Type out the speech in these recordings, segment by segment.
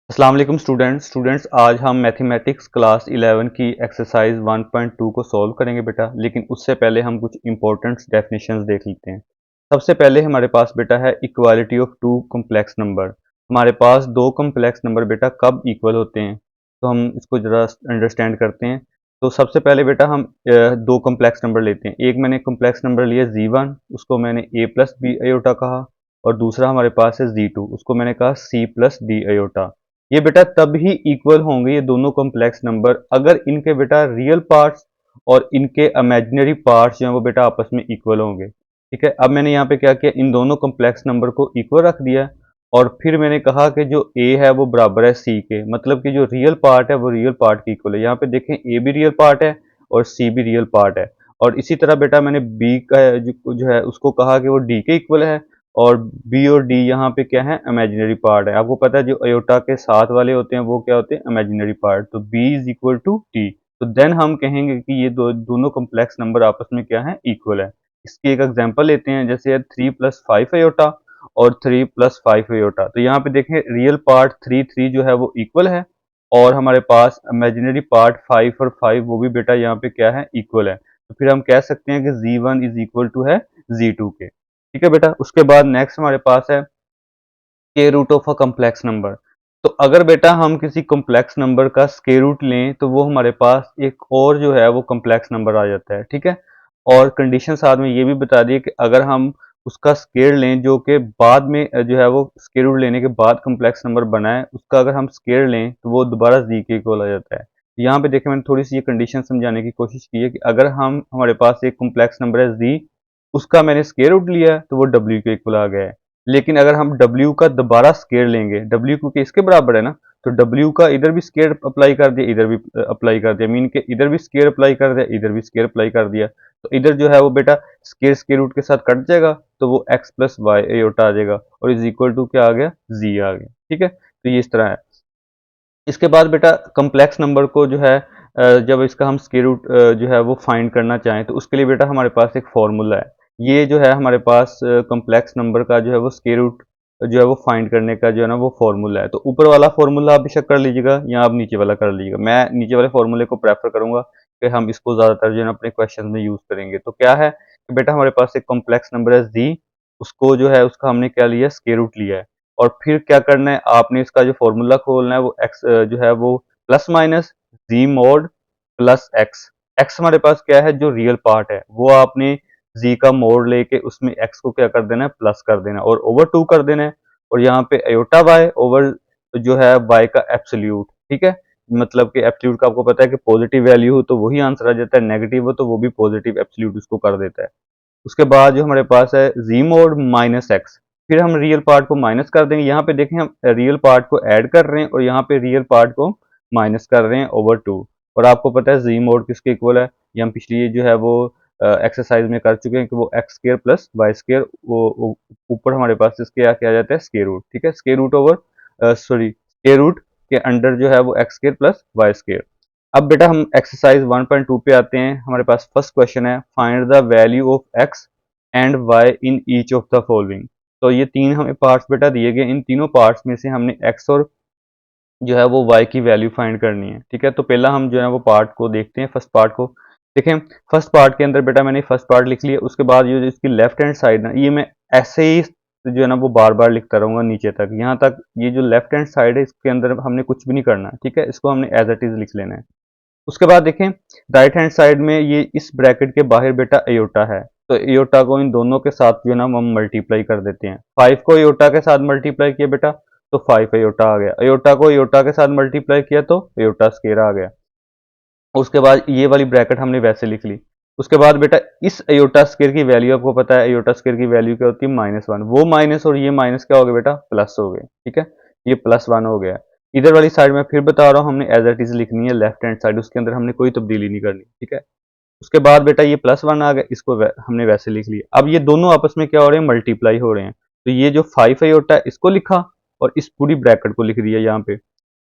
अस्सलाम वालेकुम स्टूडेंट्स आज हम मैथमेटिक्स क्लास 11 की एक्सरसाइज 1.2 को सॉल्व करेंगे बेटा। लेकिन उससे पहले हम कुछ इंपॉर्टेंट डेफिनेशंस देख लेते हैं। सबसे पहले हमारे पास बेटा है equality of two complex number. हमारे पास दो कॉम्प्लेक्स नंबर बेटा कब इक्वल होते हैं, तो हम इसको ज़रा अंडरस्टैंड करते हैं। तो सबसे पहले बेटा हम दो कॉम्प्लेक्स नंबर लेते हैं। एक मैंने कॉम्प्लेक्स नंबर लिया Z1, उसको मैंने a प्लस बी अयोटा कहा, और दूसरा हमारे पास है Z2, उसको मैंने कहा C प्लस डी अयोटा। ये बेटा तब ही इक्वल होंगे ये दोनों कॉम्प्लेक्स नंबर अगर इनके बेटा रियल पार्ट्स और इनके इमेजिनरी पार्ट्स जो है वो बेटा आपस में इक्वल होंगे। ठीक है, अब मैंने यहाँ पे क्या किया, इन दोनों कॉम्प्लेक्स नंबर को इक्वल रख दिया और फिर मैंने कहा कि जो a है वो बराबर है c के, मतलब कि जो रियल पार्ट है वो रियल पार्ट के इक्वल है। यहाँ पे देखें a भी रियल पार्ट है और c भी रियल पार्ट है। और इसी तरह बेटा मैंने b का जो है उसको कहा कि वो d के इक्वल है, और बी और डी यहाँ पे क्या है, इमेजिनरी पार्ट है। आपको पता है जो अयोटा के साथ वाले होते हैं वो क्या होते हैं, इमेजिनरी पार्ट। तो b is equal to T, तो देन हम कहेंगे कि ये दोनों कॉम्प्लेक्स नंबर आपस में क्या है, इक्वल है। इसकी एक एग्जांपल लेते हैं, जैसे है 3 प्लस 5 अयोटा और 3 प्लस 5 अयोटा। तो यहाँ पे देखें रियल पार्ट 3 जो है वो इक्वल है, और हमारे पास इमेजिनरी पार्ट 5 और 5 वो भी बेटा यहाँ पे क्या है, इक्वल है। तो फिर हम कह सकते हैं कि Z1 इज इक्वल टू है Z2 के। ठीक है बेटा, उसके बाद नेक्स्ट हमारे पास है square root of a complex number. तो अगर बेटा हम किसी कॉम्प्लेक्स नंबर का स्क्वायर रूट लें तो वो हमारे पास एक और जो है वो कॉम्प्लेक्स नंबर आ जाता है। ठीक है, और कंडीशन साथ में ये भी बता दी कि अगर हम उसका स्क्वायर लें जो कि बाद में जो है वो स्क्वायर रूट लेने के बाद कॉम्प्लेक्स नंबर बना है, उसका अगर हम स्क्वायर लें तो वो दोबारा जी के इक्वल आ जाता है। यहाँ पे देखिए मैंने थोड़ी सी ये कंडीशन समझाने की कोशिश की है कि अगर हम हमारे पास एक कॉम्प्लेक्स नंबर है जी, उसका मैंने स्क्वायर रूट लिया तो वो डब्ल्यू के इक्वल आ गया है। लेकिन अगर हम W का दोबारा स्क्वायर लेंगे, W क्योंकि इसके बराबर है ना, तो W का इधर भी स्क्वायर अप्लाई कर दिया, इधर भी अप्लाई कर दिया, मीन के इधर भी स्क्वायर अप्लाई कर दिया, इधर भी स्क्वायर अप्लाई कर दिया, तो इधर जो है वो बेटा स्क्वायर स्क्वायर रूट के साथ कट जाएगा, तो वो x प्लस वाई एयोटा आ जाएगा, और इज इक्वल टू क्या आ गया, z आ गया। ठीक है, तो ये इस तरह है। इसके बाद बेटा कम्प्लेक्स नंबर को जो है जब इसका हम स्क्वायर रूट जो है वो फाइंड करना चाहें तो उसके लिए बेटा हमारे पास एक फॉर्मूला है। ये जो है हमारे पास कम्प्लेक्स नंबर का जो है वो स्क्वायर रूट जो है वो फाइंड करने का जो है ना वो फॉर्मूला है। तो ऊपर वाला फॉर्मूला आप बेशक कर लीजिएगा या आप नीचे वाला कर लीजिएगा। मैं नीचे वाले फॉर्मूले को प्रेफर करूंगा कि हम इसको ज़्यादातर जो है ना अपने क्वेश्चन में यूज़ करेंगे। तो क्या है कि बेटा हमारे पास एक कॉम्प्लेक्स नंबर है जी, उसको जो है उसका हमने क्या लिया, स्क्वायर रूट लिया है। और फिर क्या करना है, आपने इसका जो फॉर्मूला खोलना है वो एक्स जो है वो प्लस माइनस जी मोड प्लस एक्स। एक्स हमारे पास क्या है, जो रियल पार्ट है, वो आपने जी का मोड लेके उसमें एक्स को क्या कर देना है, प्लस कर देना है और ओवर 2 कर देना है। और यहाँ पे अयोटा वाई ओवर जो है वाई का एब्सोल्यूट। ठीक है, मतलब कि एब्सोल्यूट का आपको पता है कि पॉजिटिव वैल्यू हो तो वही आंसर आ जाता है, नेगेटिव हो तो वो भी पॉजिटिव एब्सोल्यूट उसको कर देता है। उसके बाद जो हमारे पास है जी मोड माइनस एक्स, फिर हम रियल पार्ट को माइनस कर देंगे। यहाँ पे देखें हम रियल पार्ट को ऐड कर रहे हैं और यहाँ पे रियल पार्ट को माइनस कर रहे हैं ओवर 2। और आपको पता है जी मोड किसके इक्वल है, ये हम पिछली जो है वो एक्सरसाइज में कर चुके हैं कि वो x square plus y square, वो ऊपर हमारे पास इसके क्या आ जाता है, स्केयर रूट। ठीक है, square root over sorry square root के अंडर जो है वो x square plus y square. अब बेटा हम एक्सरसाइज 1.2 पे आते हैं। हमारे पास फर्स्ट क्वेश्चन है, find the value of x and y in each of the following. तो ये तीन हमें पार्ट्स बेटा दिए गए, इन तीनों पार्ट्स में से हमने एक्स और जो है वो वाई की वैल्यू फाइंड करनी है। ठीक है, तो पहला हम जो है वो पार्ट को देखते हैं, फर्स्ट पार्ट को देखें। फर्स्ट पार्ट के अंदर बेटा मैंने फर्स्ट पार्ट लिख लिया। उसके बाद ये जो इसकी लेफ्ट हैंड साइड है, ये मैं ऐसे ही जो है ना वो बार बार लिखता रहूंगा नीचे तक, यहाँ तक। ये जो लेफ्ट हैंड साइड है इसके अंदर हमने कुछ भी नहीं करना है। ठीक है, इसको हमने एज इट इज लिख लेना है। उसके बाद देखें राइट हैंड साइड में ये इस ब्रैकेट के बाहर बेटा अयोटा है, तो अयोटा को इन दोनों के साथ जो है ना हम मल्टीप्लाई कर देते हैं। 5 को अयोटा के साथ मल्टीप्लाई किया बेटा तो 5 अयोटा आ गया, अयोटा को अयोटा के साथ मल्टीप्लाई किया तो अयोटा स्क्वायर आ गया। उसके बाद ये वाली ब्रैकेट हमने वैसे लिख ली। उसके बाद बेटा इस अयोटा स्क्वायर की वैल्यू आपको पता है, अयोटा स्क्वायर की वैल्यू क्या होती है, -1। वो माइनस और ये माइनस क्या हो गया बेटा, प्लस हो गए। ठीक है, ये +1 हो गया। इधर वाली साइड में फिर बता रहा हूँ हमने एज इट इज लिखनी है लेफ्ट हैंड साइड, उसके अंदर हमने कोई तब्दीली नहीं करनी। ठीक है, उसके बाद बेटा ये +1 आ गया, इसको हमने वैसे लिख लिया। अब ये दोनों आपस में क्या हो रहे हैं, मल्टीप्लाई हो रहे हैं। तो ये जो 5 अयोटा है इसको लिखा और इस पूरी ब्रैकेट को लिख दिया यहाँ पे।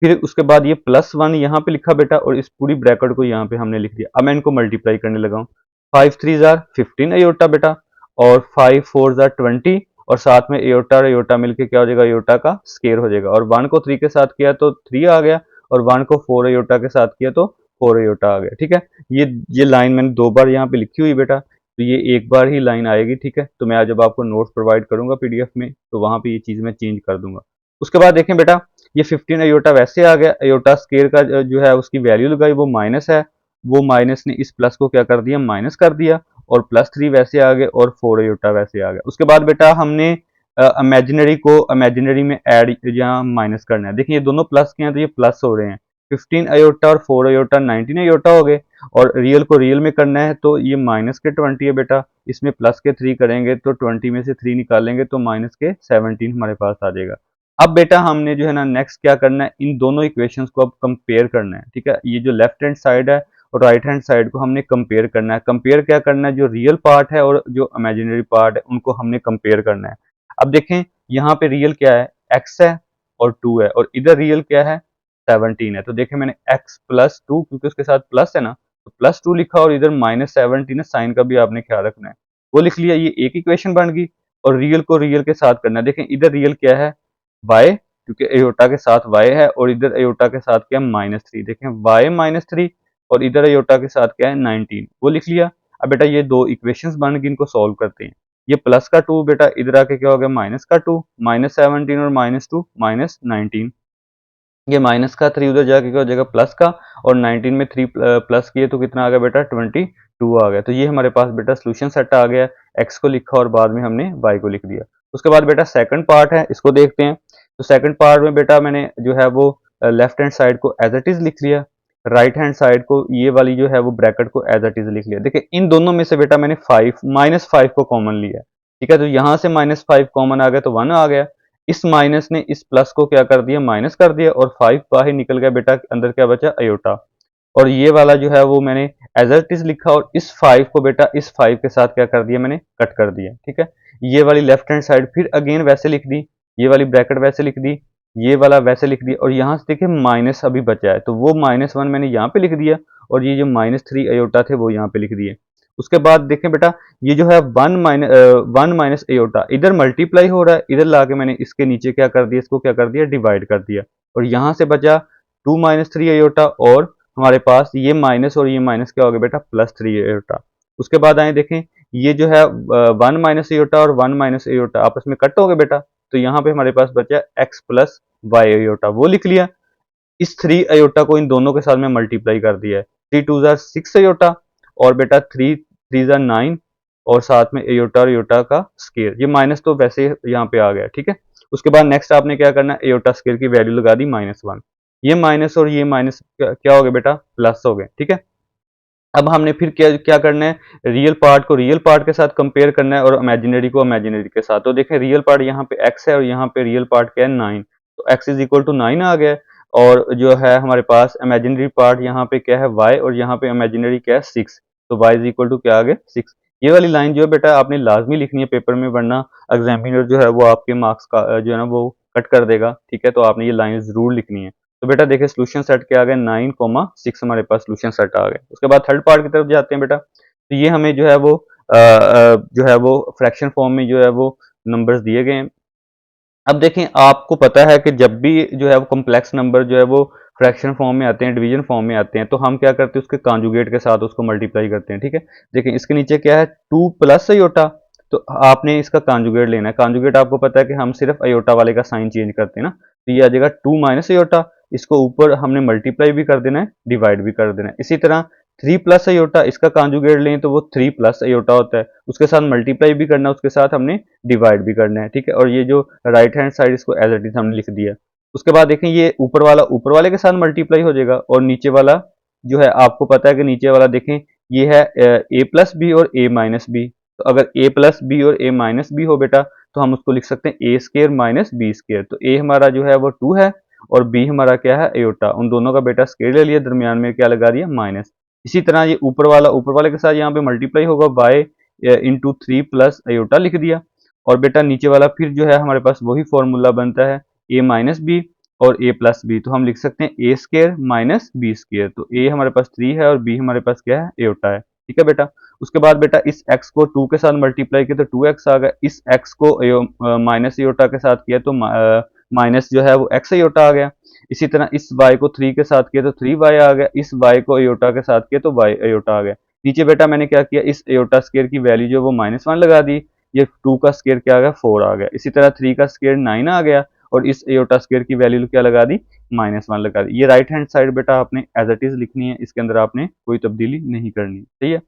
फिर उसके बाद ये +1 यहाँ पे लिखा बेटा और इस पूरी ब्रैकेट को यहाँ पे हमने लिख दिया। अब मैं इनको मल्टीप्लाई करने लगा हूँ। 5 3 जार 15 अयोटा बेटा, और 5 4 जार 20, और साथ में एयोटा और एयोटा मिलके क्या हो जाएगा, एयोटा का स्केयर हो जाएगा। और 1 को 3 के साथ किया तो 3 आ गया, और 1 को 4 एयोटा के साथ किया तो 4 एयोटा आ गया। ठीक है, ये लाइन मैंने 2 बार यहाँ पे लिखी हुई बेटा, तो ये एक बार ही लाइन आएगी। ठीक है, तो मैं आज जब आपको नोट्स प्रोवाइड करूंगा पीडीएफ में, तो वहां पे ये चीज मैं चेंज कर दूंगा। उसके बाद देखें बेटा, ये 15 अयोटा वैसे आ गया, अयोटा स्केयर का जो है उसकी वैल्यू लगाई वो माइनस है, वो माइनस ने इस प्लस को क्या कर दिया, माइनस कर दिया, और +3 वैसे आ गए और 4 अयोटा वैसे आ गया। उसके बाद बेटा हमने इमेजिनरी को इमेजिनरी में ऐड या माइनस करना है। देखिए ये दोनों प्लस के हैं तो ये प्लस हो रहे हैं, 15 अयोटा और 4 अयोटा 19 अयोटा हो गए, और रियल को रियल में करना है तो ये माइनस के 20 है बेटा, इसमें प्लस के 3 करेंगे तो 20 में से 3 निकालेंगे तो माइनस के 17 हमारे पास आ जाएगा। अब बेटा हमने जो है ना नेक्स्ट क्या करना है, इन दोनों इक्वेशंस को अब कंपेयर करना है। ठीक है, ये जो लेफ्ट हैंड साइड है और राइट हैंड साइड को हमने कंपेयर करना है। कंपेयर क्या करना है, जो रियल पार्ट है और जो इमेजिनरी पार्ट है उनको हमने कंपेयर करना है। अब देखें यहाँ पे रियल क्या है, x है और 2 है, और इधर रियल क्या है, 17 है। तो देखें मैंने x प्लस 2, क्योंकि उसके साथ प्लस है ना, तो +2 लिखा, और इधर -17 है, साइन का भी आपने ख्याल रखना है, वो लिख लिया। ये एक इक्वेशन बन गई। और रियल को रियल के साथ करना है। देखें इधर रियल क्या है, y, क्योंकि एयोटा के साथ y है, और इधर एयोटा के साथ क्या है, -3। देखें y -3, और इधर एयोटा के साथ क्या है, 19, वो लिख लिया। अब बेटा ये दो इक्वेशंस बन गई, इनको सॉल्व करते हैं। ये प्लस का 2 बेटा इधर आके क्या हो गया, माइनस का 2, -17 और -2 -19, ये माइनस का 3 उधर जाके क्या हो जाएगा, प्लस का, और 19 में 3 प्लस किए तो कितना आ गया बेटा, 22 आ गया। तो ये हमारे पास बेटा सोल्यूशन सेट आ गया, x को लिखा और बाद में हमने y को लिख दिया। उसके बाद बेटा सेकंड पार्ट है, इसको देखते हैं। तो सेकंड पार्ट में बेटा मैंने जो है वो लेफ्ट हैंड साइड को एज इट इज लिख लिया, राइट हैंड साइड को ये वाली जो है वो ब्रैकेट को एज इट इज लिख लिया। देखिए इन दोनों में से बेटा मैंने -5 को कॉमन लिया। ठीक है, तो यहाँ से -5 कॉमन आ गया तो 1 आ गया। इस माइनस ने इस प्लस को क्या कर दिया, माइनस कर दिया, और 5 बाहर निकल गया बेटा, अंदर क्या बचा, अयोटा। और ये वाला जो है वो मैंने एज इट इज लिखा, और इस 5 को बेटा इस 5 के साथ क्या कर दिया, मैंने कट कर दिया। ठीक है, ये वाली लेफ्ट हैंड साइड फिर अगेन वैसे लिख दी, ये वाली ब्रैकेट वैसे लिख दी, ये वाला वैसे लिख दिया, और यहाँ से देखिए माइनस अभी बचा है तो वो -1 मैंने यहाँ पे लिख दिया, और ये जो -3 अयोटा थे वो यहाँ पे लिख दिए। उसके बाद देखें बेटा, ये जो है 1 माइनस एयोटा इधर मल्टीप्लाई हो रहा है, इधर लाके मैंने इसके नीचे क्या कर दिया, इसको क्या कर दिया, डिवाइड कर दिया, और यहाँ से बचा 2 -3 अयोटा, और हमारे पास ये माइनस और ये माइनस क्या हो गया बेटा, +3 अयोटा। उसके बाद आए देखें, ये जो है 1 माइनस एयोटा और 1 माइनस एयोटा आपस में कट हो गए बेटा, तो यहाँ पे हमारे पास बचा x प्लस वाई अयोटा, वो लिख लिया। इस 3 अयोटा को इन दोनों के साथ में मल्टीप्लाई कर दिया है, 3 2 जार 6 अयोटा, और बेटा 3 3 जार 9, और साथ में अयोटा और अयोटा का स्केयर, ये माइनस तो वैसे यहाँ पे आ गया। ठीक है, उसके बाद नेक्स्ट आपने क्या करना है, अयोटा स्केयर की वैल्यू लगा दी -1, ये माइनस और ये माइनस क्या हो गया बेटा, प्लस हो गए। ठीक है, अब हमने फिर क्या क्या करना है, रियल पार्ट को रियल पार्ट के साथ कंपेयर करना है, और इमेजिनरी को इमेजिनरी के साथ। तो देखें रियल पार्ट यहाँ पे x है, और यहाँ पे रियल पार्ट क्या है, 9, तो x इज इक्वल टू 9 आ गया। और जो है हमारे पास इमेजिनरी पार्ट यहाँ पे क्या है, y, और यहाँ पे इमेजिनरी क्या है, 6, तो y इज इक्वल टू क्या आ गया, 6। ये वाली लाइन जो है बेटा आपने लाजमी लिखनी है पेपर में, वरना एग्जामिनर जो है वो आपके मार्क्स का जो है ना वो कट कर देगा। ठीक है, तो आपने ये लाइन जरूर लिखनी है। तो बेटा देखिए सोल्यूशन सेट क्या आ गया, 9,6 हमारे पास सोल्यूशन सेट आ गया। उसके बाद थर्ड पार्ट की तरफ जाते हैं बेटा, तो ये हमें जो है वो फ्रैक्शन फॉर्म में जो है वो नंबर्स दिए गए हैं। अब देखें आपको पता है कि जब भी जो है वो कॉम्प्लेक्स नंबर जो है वो फ्रैक्शन फॉर्म में आते हैं, डिवीजन फॉर्म में आते हैं, तो हम क्या करते हैं, उसके कॉन्जुगेट के साथ उसको मल्टीप्लाई करते हैं। ठीक है, देखें इसके नीचे क्या है, 2 प्लस अयोटा, तो आपने इसका कॉन्जुगेट लेना है। कॉन्जुगेट आपको पता है कि हम सिर्फ अयोटा वाले का साइन चेंज करते हैं ना, तो ये आ जाएगा 2 माइनस अयोटा, इसको ऊपर हमने मल्टीप्लाई भी कर देना है, डिवाइड भी कर देना है। इसी तरह 3 प्लस अयोटा, इसका कॉन्जुगेट लें तो वो 3 प्लस अयोटा होता है, उसके साथ मल्टीप्लाई भी करना है, उसके साथ हमने डिवाइड भी करना है। ठीक है, और ये जो राइट हैंड साइड इसको एज इट इज हमने लिख दिया। उसके बाद देखें ये ऊपर वाला ऊपर वाले के साथ मल्टीप्लाई हो जाएगा, और नीचे वाला जो है आपको पता है कि नीचे वाला देखें ये है a प्लस बी और a माइनस बी। तो अगर a प्लस बी और a माइनस बी हो बेटा, तो हम उसको लिख सकते हैं a square minus b square. तो a हमारा जो है वो 2 है, और b हमारा क्या है, अयोटा। उन दोनों का बेटा स्केयर ले लिया, दरमियान में क्या लगा दिया, माइनस। इसी तरह ये ऊपर वाले के साथ यहाँ पे मल्टीप्लाई होगा, y इंटू 3 प्लस अयोटा लिख दिया। और बेटा नीचे वाला फिर जो है हमारे पास वही फॉर्मूला बनता है, a माइनस बी और a प्लस बी, तो हम लिख सकते हैं a square minus b square. तो a हमारे पास 3 है और b हमारे पास क्या है, अयोटा है। ठीक है बेटा। उसके बाद बेटा इस x को 2 के साथ मल्टीप्लाई किया तो 2x आ गया, इस x को माइनस एयोटा के साथ किया तो माइनस जो है वो x एयोटा आ गया। इसी तरह इस y को 3 के साथ किया तो 3y आ गया, इस y को एयोटा के साथ किया तो y एयोटा आ गया। नीचे बेटा मैंने क्या किया, इस एयोटा स्क्वायर की वैल्यू जो वो -1 लगा दी, ये 2 का स्क्वायर क्या आ गया 4 आ गया। इसी तरह 3 का स्क्वायर 9 आ गया और इस एयोटा स्क्वायर की वैल्यू क्या लगा दी, -1 लगा दी। ये राइट हैंड साइड बेटा आपने एज इट इज लिखनी है, इसके अंदर आपने कोई तब्दीली नहीं करनी, सही है।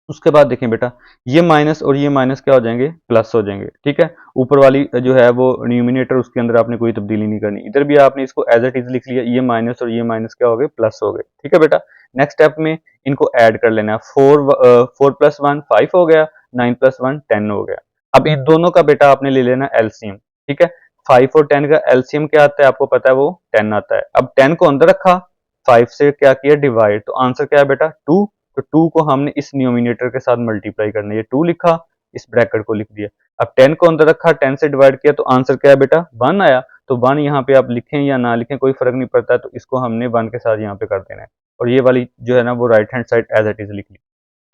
उसके बाद देखें बेटा, ये माइनस और ये माइनस क्या हो जाएंगे, प्लस हो जाएंगे, ठीक है। ऊपर वाली जो है वो न्यूमिनेटर, उसके अंदर आपने कोई तब्दीली नहीं करनी। इधर भी आपने इसको एज इट इज लिख लिया, ये माइनस और ये माइनस क्या हो गए, प्लस हो गए, ठीक है बेटा। नेक्स्ट स्टेप में इनको ऐड कर लेना है। 4 + 1 5 हो गया, 9 + 1 10 हो गया। अब इन दोनों का बेटा आपने ले लेना एलसीएम, ठीक है। 5 और 10 का एलसीएम क्या आता है आपको पता है, वो 10 आता है। अब 10 को अंदर रखा, 5 से क्या किया डिवाइड, तो आंसर क्या है बेटा 2। तो 2 को हमने इस न्यूमिनेटर के साथ मल्टीप्लाई करना है, ये 2 लिखा, इस ब्रैकेट को लिख दिया। अब 10 को अंदर रखा, 10 से डिवाइड किया तो आंसर क्या है बेटा 1 आया। तो 1 यहाँ पे आप लिखें या ना लिखें कोई फर्क नहीं पड़ता है, तो इसको हमने 1 के साथ यहाँ पे कर देना है और ये वाली जो है ना वो right hand side as it is लिख ली।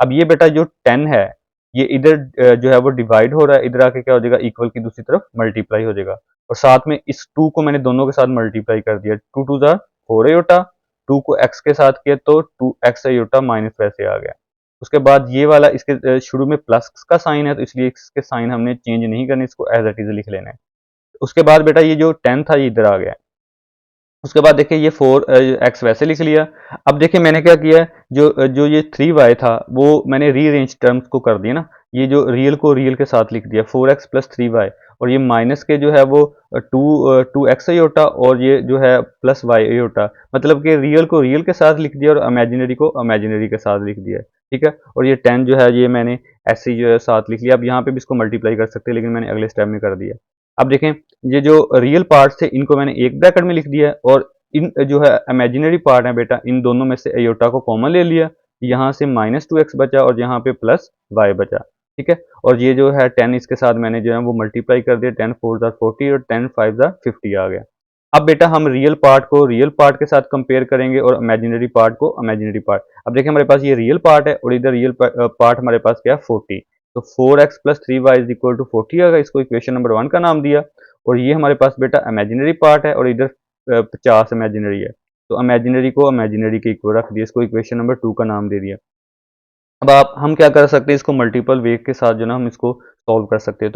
अब ये बेटा जो 10 है, ये इधर जो है वो डिवाइड हो रहा है, इधर आके क्या हो जाएगा, इक्वल की दूसरी तरफ मल्टीप्लाई हो जाएगा और साथ में इस 2 को मैंने दोनों के साथ मल्टीप्लाई कर दिया। 2 2 ज़ा 4 अयोटा, 2 को x के साथ किया तो 2x अयोटा माइनस वैसे आ गया। उसके बाद ये वाला इसके शुरू में प्लस का साइन है तो इसलिए इसके साइन हमने चेंज नहीं करने, इसको एज इट इज लिख लेना है। उसके बाद बेटा ये जो 10 था ये इधर आ गया। उसके बाद देखिए ये 4x वैसे लिख लिया। अब देखिए मैंने क्या किया है, जो जो ये 3y था वो मैंने रीअरेंज टर्म्स को कर दिया ना, ये जो रियल को रियल के साथ लिख दिया 4x + 3y और ये माइनस के जो है वो 2x अयोटा और ये जो है प्लस y अयोटा, मतलब कि रियल को रियल के साथ लिख दिया और इमेजिनरी को इमेजिनरी के साथ लिख दिया, ठीक है। और ये 10 जो है ये मैंने ऐसे ही जो है साथ लिख लिया। अब यहाँ पे भी इसको मल्टीप्लाई कर सकते हैं लेकिन मैंने अगले स्टेप में कर दिया। अब देखें ये जो रियल पार्ट्स थे इनको मैंने एक ब्रैकेट में लिख दिया है और इन जो है इमेजिनरी पार्ट है बेटा, इन दोनों में से अयोटा को कॉमन ले लिया, यहाँ से -2x बचा और यहाँ पे प्लस y बचा, ठीक है। और ये जो है 10 इसके साथ मैंने जो है वो मल्टीप्लाई कर दिया, 10 4 ज़ा 40 और 10 5 ज़ा 50 आ गया। अब बेटा हम रियल पार्ट को रियल पार्ट के साथ कंपेयर करेंगे और इमेजिनरी पार्ट को इमेजिनरी पार्ट। अब देखिए हमारे पास ये रियल पार्ट है और इधर रियल पार्ट हमारे पास क्या है 40, तो 4x + 3y = 40 आ गया, इसको इक्वेशन नंबर 1 का नाम दिया। और ये हमारे पास बेटा इमेजिनरी पार्ट है और इधर 50 इमेजिनरी है, तो इमेजिनरी को इमेजिनरी के इक्वल रख दिया, इसको इक्वेशन नंबर 2 का नाम दे दिया। अब आप हम क्या कर सकते हैं, इसको मल्टीपल वे के साथ जो ना हम इसको सॉल्व कर सकते हैं।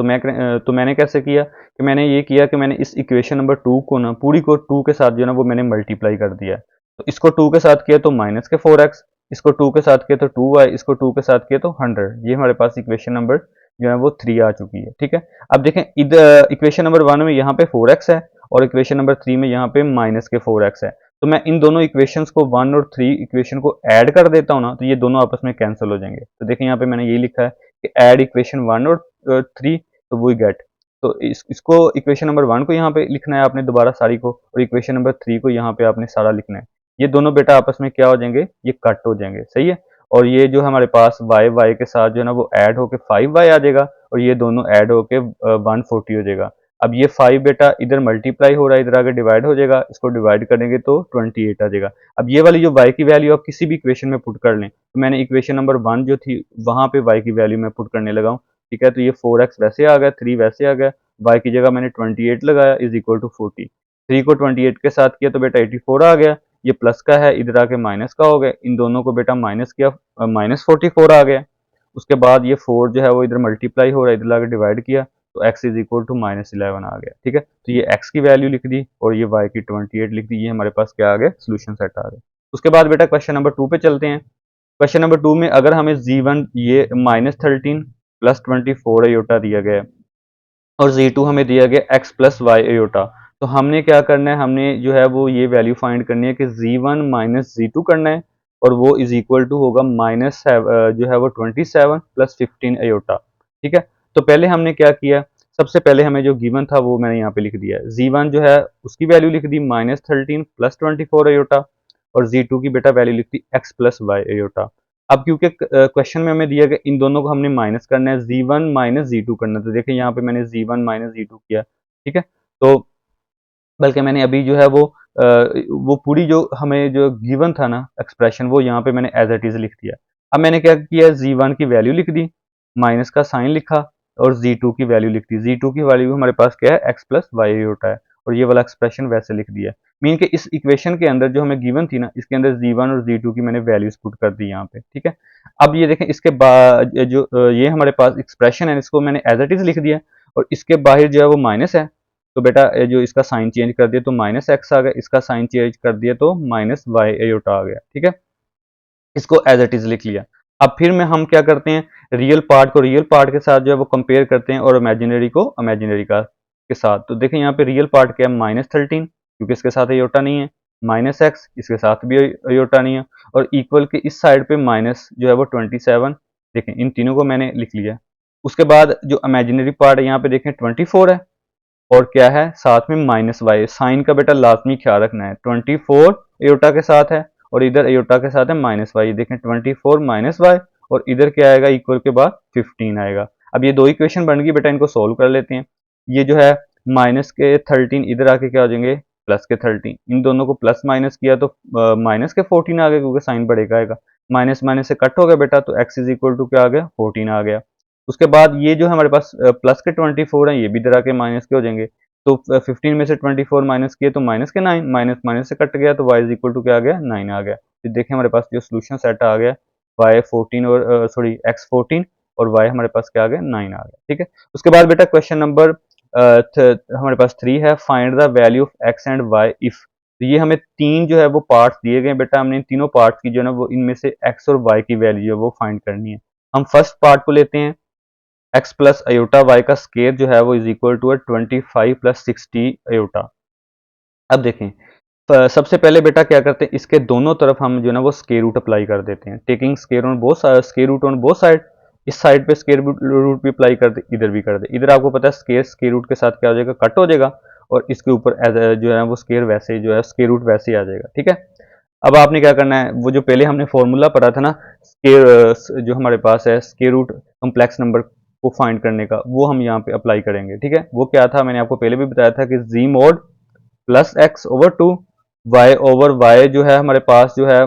तो मैंने कैसे किया कि मैंने ये किया कि मैंने इस इक्वेशन नंबर 2 को ना पूरी को 2 के साथ जो ना वो मैंने मल्टीप्लाई कर दिया। तो इसको 2 के साथ किया तो माइनस के 4x, इसको 2 के साथ किया तो 2y, इसको 2 के साथ किया तो 100। ये हमारे पास इक्वेशन नंबर जो है वो 3 आ चुकी है, ठीक है। अब देखें इधर इक्वेशन नंबर 1 में यहाँ पे 4x है और इक्वेशन नंबर 3 में यहाँ पे माइनस के 4x है। तो मैं इन दोनों इक्वेशंस को 1 और 3 इक्वेशन को ऐड कर देता हूँ ना, तो ये दोनों आपस में कैंसिल हो जाएंगे। तो देखिए यहाँ पे मैंने यही लिखा है कि ऐड इक्वेशन 1 और 3 तो वी गेट। तो इसको इक्वेशन नंबर 1 को यहाँ पे लिखना है आपने दोबारा सारी को और इक्वेशन नंबर 3 को यहाँ पे आपने सारा लिखना है। ये दोनों बेटा आपस में क्या हो जाएंगे, ये कट हो जाएंगे, सही है। और ये जो हमारे पास y के साथ जो है ना वो ऐड होके 5y आ जाएगा और ये दोनों ऐड होके 140 हो जाएगा। अब ये 5 बेटा इधर मल्टीप्लाई हो रहा है, इधर आगे डिवाइड हो जाएगा, इसको डिवाइड करेंगे तो 28 आ जाएगा। अब ये वाली जो y की वैल्यू आप किसी भी इक्वेशन में पुट कर लें, तो मैंने इक्वेशन नंबर 1 जो थी वहां पे y की वैल्यू मैं पुट करने लगा हूँ, ठीक है। तो ये 4x वैसे आ गया, 3 वैसे आ गया, y की जगह मैंने 28 लगाया = 40। 3 को 28 के साथ किया तो बेटा 84 आ गया, ये प्लस का है इधर आके माइनस का हो गया, इन दोनों को बेटा माइनस किया -44 आ गया। उसके बाद ये 4 जो है वो इधर मल्टीप्लाई हो रहा है, इधर आके डिवाइड किया तो x = -11 आ गया, ठीक है। तो ये x की वैल्यू लिख दी और ये y की 28 लिख दी, ये हमारे पास क्या आ गया, सोल्यूशन सेट आ गया। उसके बाद बेटा क्वेश्चन नंबर 2 पे चलते हैं। क्वेश्चन नंबर 2 में अगर हमें z1 ये -13 + 24 अयोटा दिया गया है और z2 हमें दिया गया x + y अयोटा, तो हमने क्या करना है, हमने जो है वो ये वैल्यू फाइंड करनी है कि z1 - z2 करना है और वो = होगा जो है वो 27 + 15 अयोटा, ठीक है। तो पहले हमने क्या किया, सबसे पहले हमें जो गिवन था वो मैंने यहाँ पे लिख दिया है। z1 जो है उसकी वैल्यू लिख दी -13 + 24 अयोटा और z2 की बेटा वैल्यू लिख दी x + y अयोटा। अब क्योंकि क्वेश्चन में हमें दिया गया इन दोनों को हमने माइनस करना है, z1 - z2 करना है, तो देखिए यहाँ पे मैंने z1 - z2 किया, ठीक है। तो बल्कि मैंने अभी जो है वो पूरी जो हमें जो गिवन था ना एक्सप्रेशन, वो यहाँ पे मैंने एज इट इज लिख दिया। अब मैंने क्या किया, z1 की वैल्यू लिख दी, माइनस का साइन लिखा और z2 की वैल्यू लिख दी। z2 की वैल्यू हमारे पास क्या है, x प्लस वाई आयोटा है, और ये वाला एक्सप्रेशन वैसे लिख दिया। मीन के इस इक्वेशन के अंदर जो हमें गिवन थी ना, इसके अंदर z1 और z2 की मैंने वैल्यूज पुट कर दी यहाँ पे, ठीक है। अब ये देखें, इसके बाद जो ये हमारे पास एक्सप्रेशन है, इसको मैंने एज इट इज लिख दिया, और इसके बाहर जो है वो माइनस है, तो बेटा जो इसका साइन चेंज कर दिया तो माइनस एक्स आ गया, इसका साइन चेंज कर दिया तो माइनस वाई आयोटा आ गया, ठीक है। इसको एज इट इज लिख लिया। अब फिर में हम क्या करते हैं, रियल पार्ट को रियल पार्ट के साथ जो है वो कंपेयर करते हैं, और इमेजिनरी को इमेजिनरी का के साथ। तो देखें यहाँ पे रियल पार्ट क्या है, -13, क्योंकि इसके साथ अयोटा नहीं है, माइनस एक्स, इसके साथ भी अयोटा नहीं है, और इक्वल के इस साइड पे माइनस जो है वो 27। देखें इन तीनों को मैंने लिख लिया। उसके बाद जो इमेजिनरी पार्ट है यहाँ पे देखें 24 है, और क्या है साथ में माइनस वाई। साइन का बेटा लाजमी ख्याल रखना है, 24 एयोटा के साथ है और इधर एयोटा के साथ है माइनस वाई। देखें 24 माइनस वाई, और इधर क्या आएगा, इक्वल के बाद 15 आएगा। अब ये दो इक्वेशन बन गई बेटा, इनको सोल्व कर लेते हैं। ये जो है माइनस के 13 इधर आके क्या हो जाएंगे, प्लस के 13। इन दोनों को प्लस माइनस किया तो माइनस के 14 आ गए, क्योंकि साइन बढ़ेगा आएगा। माइनस माइनस से कट हो गया बेटा, तो एक्स इज इक्वल टू क्या आ गया, 14 आ गया। उसके बाद ये जो हमारे पास प्लस के 24 हैं, ये भी इधर आके माइनस के हो जाएंगे। तो 15 में से 24 माइनस किए तो माइनस के 9, माइनस माइनस से कट गया तो y इज इक्वल टू क्या आ गया, 9 आ गया। फिर देखें हमारे पास जो सोल्यूशन सेट आ गया, y 14 और सॉरी x 14 और y हमारे पास क्या आ गया, 9 आ गया, ठीक है। उसके बाद बेटा क्वेश्चन नंबर हमारे पास 3 है, find the value of x and y if. तो ये हमें तीन जो है वो पार्ट्स दिए गए बेटा, हमने इन तीनों पार्ट्स की जो है ना वो इनमें से x और y की वैल्यू है वो फाइंड करनी है। हम फर्स्ट पार्ट को लेते हैं, x प्लस अयोटा y का स्केयर जो है वो is equal to 25 plus 60 iota. अब देखें, सबसे पहले बेटा क्या करते हैं, इसके दोनों तरफ हम जो है ना वो स्केयर रूट अप्लाई कर देते हैं, taking square on both square root on both side. इस साइड पे स्केयर रूट भी अप्लाई कर दे, इधर भी कर दे। इधर आपको पता है स्केयर रूट के साथ क्या हो जाएगा, कट हो जाएगा, और इसके ऊपर जो है वो स्केयर वैसे जो है स्केयर रूट वैसे ही आ जाएगा, ठीक है। अब आपने क्या करना है, वो जो पहले हमने फॉर्मूला पढ़ा था ना, स्केयर जो हमारे पास है स्केयर रूट कम्प्लेक्स नंबर को फाइंड करने का, वो हम यहाँ पे अप्लाई करेंगे, ठीक है। वो क्या था, मैंने आपको पहले भी बताया था कि जी mod plus X over 2 Y over Y जो है हमारे पास जो है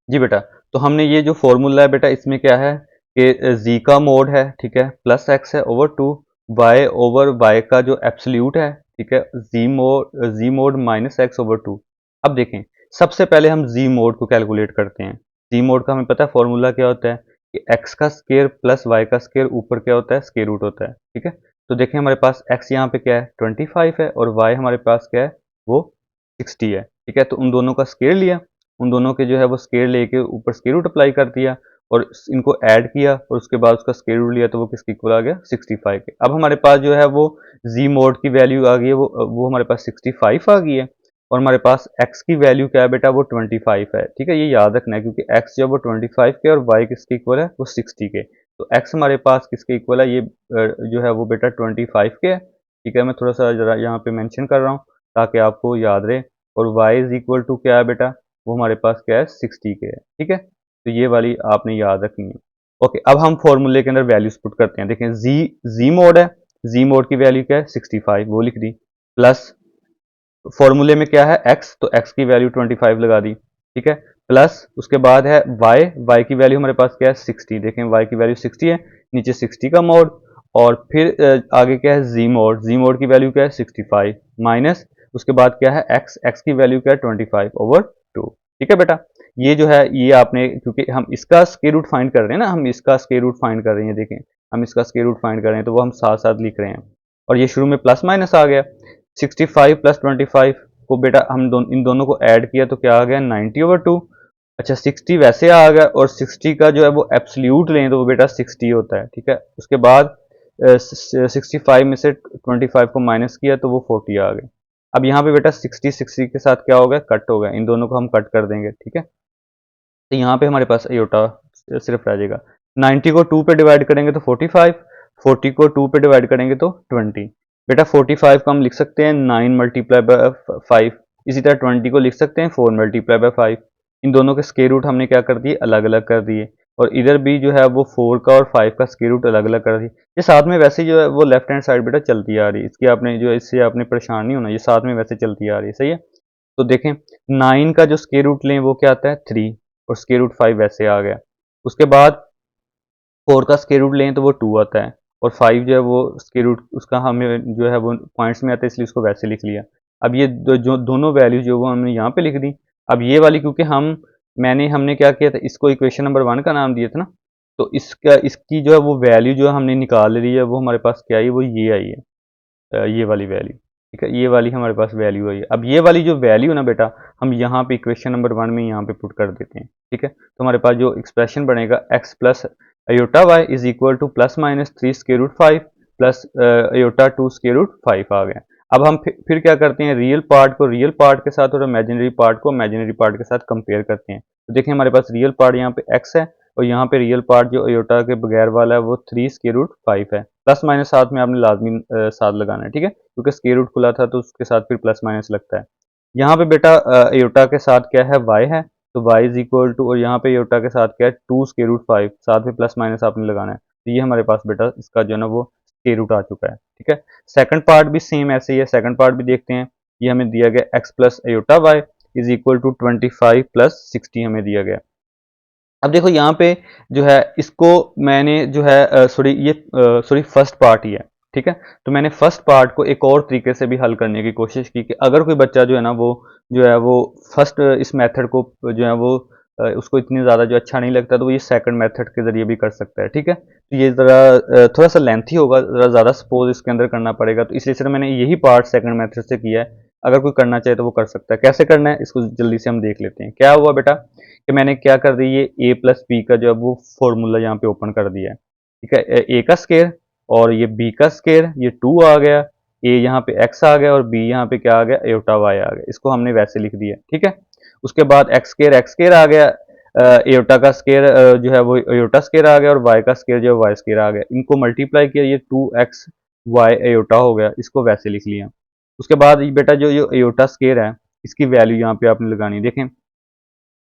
जी बेटा। तो हमने ये जो फॉर्मूला है बेटा, इसमें क्या है कि जी का मोड है, ठीक है, प्लस एक्स है ओवर 2 वाई ओवर वाई का जो एब्सोल्यूट है, ठीक है, जी मोड माइनस एक्स ओवर 2। अब देखें, सबसे पहले हम जी मोड को कैलकुलेट करते हैं। जी मोड का हमें पता है फॉर्मूला क्या होता है कि एक्स का स्केयर प्लस वाई का स्केयर ऊपर क्या होता है, स्केयर रूट होता है, ठीक है। तो देखें हमारे पास एक्स यहाँ पे क्या है 25 है, और वाई हमारे पास क्या है वो 60 है, ठीक है। तो उन दोनों का स्केयर लिया, उन दोनों के जो है वो स्केयर लेके ऊपर स्केयर रूट अप्लाई कर दिया, और इनको ऐड किया, और उसके बाद उसका स्केयर रूट लिया, तो वो किसके इक्वल आ गया, 65 के। अब हमारे पास जो है वो जी मोड की वैल्यू आ गई है, वो हमारे पास 65 आ गई है, और हमारे पास x की वैल्यू क्या है बेटा, वो 25 है, ठीक है। ये याद रखना है, क्योंकि x जो है वो 25 के और y किसके इक्वल है, वो 60 के। तो x हमारे पास किसके इक्वल है, ये जो है वो बेटा 25 के है, ठीक है। मैं थोड़ा सा जरा यहाँ पे मेंशन कर रहा हूँ ताकि आपको याद रहे। और y इज इक्वल टू क्या है बेटा, वो हमारे पास क्या है 60 के है, ठीक है। तो ये वाली आपने याद रखनी है। ओके, अब हम फॉर्मूले के अंदर वैल्यूज पुट करते हैं। देखें जी मोड है, जी मोड की वैल्यू क्या है 65, वो लिख दी, प्लस फॉर्मूले में क्या है x, तो x की वैल्यू 25 लगा दी, ठीक है। प्लस उसके बाद है y की वैल्यू हमारे पास क्या है 60। देखें y की वैल्यू 60 है, नीचे 60 का मोड, और फिर आगे क्या है जी मोड की वैल्यू क्या है 65, माइनस उसके बाद क्या है x की वैल्यू क्या है 25 ओवर 2, ठीक है बेटा। ये जो है ये आपने, क्योंकि हम इसका स्क्वायर रूट फाइंड कर रहे हैं ना, हम इसका स्क्वायर रूट फाइंड कर रहे हैं, देखें हम इसका स्क्वायर रूट फाइंड कर रहे हैं, तो वो हम साथ साथ लिख रहे हैं, और ये शुरू में प्लस माइनस आ गया। 65 प्लस 25 को बेटा हम इन दोनों को ऐड किया तो क्या आ गया 90 ओवर 2। अच्छा 60 वैसे आ गया, और 60 का जो है वो एब्सोल्यूट लें तो वो बेटा 60 होता है, ठीक है। उसके बाद 65 में से 25 को माइनस किया तो वो 40 आ गए। अब यहाँ पे बेटा 60 के साथ क्या हो गया, कट हो गया, इन दोनों को हम कट कर देंगे, ठीक है। तो यहाँ पे हमारे पास अयोटा सिर्फ रह जाएगा। 90 को 2 पे डिवाइड करेंगे तो 45, 40 को 2 पे डिवाइड करेंगे तो 20। बेटा 45 को हम लिख सकते हैं 9 मल्टीप्लाई बाय 5, इसी तरह 20 को लिख सकते हैं 4 मल्टीप्लाई बाय 5। इन दोनों के स्क्वायर रूट हमने क्या कर दिए, अलग अलग कर दिए, और इधर भी जो है वो 4 का और 5 का स्क्वायर रूट अलग अलग कर दिए। ये साथ में वैसे जो है वो लेफ्ट हैंड साइड बेटा चलती आ रही है, इसकी आपने जो इससे आपने परेशान नहीं होना, ये साथ में वैसे चलती आ रही है, सही है। तो देखें 9 का जो स्क्वायर रूट लें वो क्या आता है 3, और स्क्वायर रूट 5 वैसे आ गया। उसके बाद 4 का स्क्वायर रूट लें तो वो 2 आता है, और 5 जो है वो स्क्वायर रूट उसका हमें जो है वो पॉइंट्स में आता है, इसलिए उसको वैसे लिख लिया। अब ये जो दोनों वैल्यू जो वो हमने यहाँ पे लिख दी। अब ये वाली क्योंकि हमने क्या किया था, इसको इक्वेशन नंबर 1 का नाम दिया था ना, तो इसकी जो है वो वैल्यू जो हमने निकाल ली है वो हमारे पास क्या आई है, वो ये आई है, ये वाली वैल्यू। ठीक है, ये वाली हमारे पास वैल्यू आई है। अब ये वाली जो वैल्यू है ना बेटा, हम यहाँ पे इक्वेशन नंबर 1 में यहाँ पे पुट कर देते हैं। ठीक है, तो हमारे पास जो एक्सप्रेशन बनेगा x plus iota y is equal to plus minus 3 square root 5 plus iota 2 square root 5 आ गया। अब हम फिर क्या करते हैं, रियल पार्ट को रियल पार्ट के साथ और इमेजिनरी पार्ट को इमेजिनरी पार्ट के साथ कंपेयर करते हैं। तो देखिए हमारे पास रियल पार्ट यहाँ पे x है, और यहाँ पे रियल पार्ट जो अयोटा के बगैर वाला है वो 3 स्क्वायर रूट 5 है। प्लस माइनस साथ में आपने लाजमी साथ लगाना है। ठीक है, क्योंकि स्क्वायर रूट खुला था तो उसके साथ फिर प्लस माइनस लगता है। यहाँ पे बेटा अयोटा के साथ क्या है, y है, तो y इज इक्वल टू, और यहाँ पे अयोटा के साथ क्या है, 2 स्क्वायर रूट 5, साथ में प्लस माइनस आपने लगाना है। तो ये हमारे पास बेटा इसका जो है ना वो स्क्वायर रूट आ चुका है। ठीक है, सेकंड पार्ट भी सेम ऐसे ही है, सेकंड पार्ट भी देखते हैं। ये हमें दिया गया x plus iota y is equal to 25 plus 60 हमें दिया गया। अब देखो यहाँ पे जो है इसको मैंने जो है सॉरी फर्स्ट पार्ट ही है। ठीक है, तो मैंने फर्स्ट पार्ट को एक और तरीके से भी हल करने की कोशिश की कि अगर कोई बच्चा जो है ना वो जो है वो फर्स्ट इस मेथड को जो है वो उसको इतनी ज़्यादा जो अच्छा नहीं लगता, तो वो ये सेकंड मेथड के ज़रिए भी कर सकता है। ठीक है, तो ये ज़रा थोड़ा सा लेंथी होगा, ज़रा ज़्यादा सपोज इसके अंदर करना पड़ेगा, तो इसलिए सिर्फ मैंने यही पार्ट सेकंड मेथड से किया है। अगर कोई करना चाहे तो वो कर सकता है। कैसे करना है इसको जल्दी से हम देख लेते हैं। क्या हुआ बेटा कि मैंने क्या कर दी, ये a प्लस बी का जो है वो फॉर्मूला यहाँ पे ओपन कर दिया है। ठीक है, a का स्केयर और ये b का स्केयर, ये 2 आ गया, a यहाँ पे x आ गया और b यहाँ पे क्या आ गया, एयोटा y आ गया। इसको हमने वैसे लिख दिया। ठीक है, उसके बाद x स्केयर आ गया, एयोटा का स्केयर जो है वो एयोटा स्केयर आ गया, और y का स्केयर जो है y स्केयर आ गया। इनको मल्टीप्लाई किया, ये 2x y एयोटा हो गया, इसको वैसे लिख लिया। उसके बाद ये बेटा जो ये एयोटा स्केयर है, इसकी वैल्यू यहाँ पे आपने लगानी है। देखें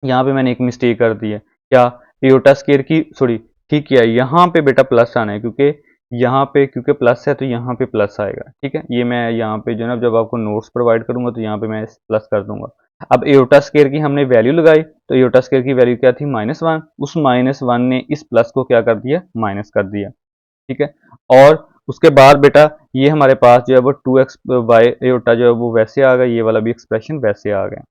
यहाँ पे मैंने एक मिस्टेक कर दी है। क्या, एयोटा स्केयर की सॉरी ठीक किया, यहाँ पे बेटा प्लस आना है, क्योंकि यहाँ पे क्योंकि प्लस है तो यहाँ पे प्लस आएगा। ठीक है, ये मैं यहाँ पे जो है ना जब आपको नोट्स प्रोवाइड करूंगा तो यहाँ पे मैं प्लस कर दूंगा। अब एयोटा स्केयर की हमने वैल्यू लगाई, तो एयोटा स्केयर की वैल्यू क्या थी, -1। उस -1 ने इस प्लस को क्या कर दिया, माइनस कर दिया। ठीक है, और उसके बाद बेटा ये हमारे पास जो है वो 2x बाय एयोटा जो है वो वैसे आ गया, ये वाला भी एक्सप्रेशन वैसे आ गया।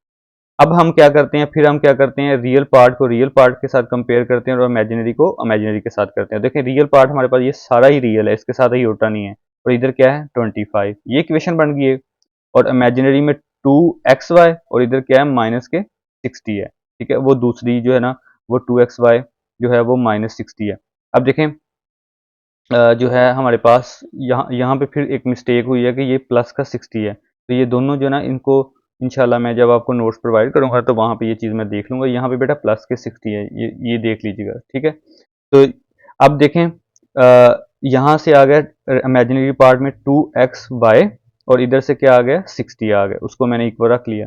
अब हम क्या करते हैं, फिर हम क्या करते हैं, रियल पार्ट को रियल पार्ट के साथ कंपेयर करते हैं और इमेजिनरी को इमेजिनरी के साथ करते हैं। देखें रियल पार्ट हमारे पास ये सारा ही रियल है, इसके साथ ही होता नहीं है, और इधर क्या है 25, ये इक्वेशन बन गई है। और इमेजिनरी में 2xy और इधर क्या है माइनस के 60 है। ठीक है, वो दूसरी जो है ना वो 2xy जो है वो -60 है। अब देखें जो है हमारे पास यहाँ यहाँ पे फिर एक मिस्टेक हुई है कि ये प्लस का 60 है, तो ये दोनों जो ना इनको इंशाल्लाह मैं जब आपको नोट्स प्रोवाइड करूँगा तो वहाँ पे ये चीज़ मैं देख लूँगा। यहाँ पे बेटा प्लस के 60 है, ये देख लीजिएगा। ठीक है, तो अब देखें यहाँ से आ गया इमेजिनरी पार्ट में 2xy और इधर से क्या आ गया 60 आ गया, उसको मैंने इक्वल रख लिया।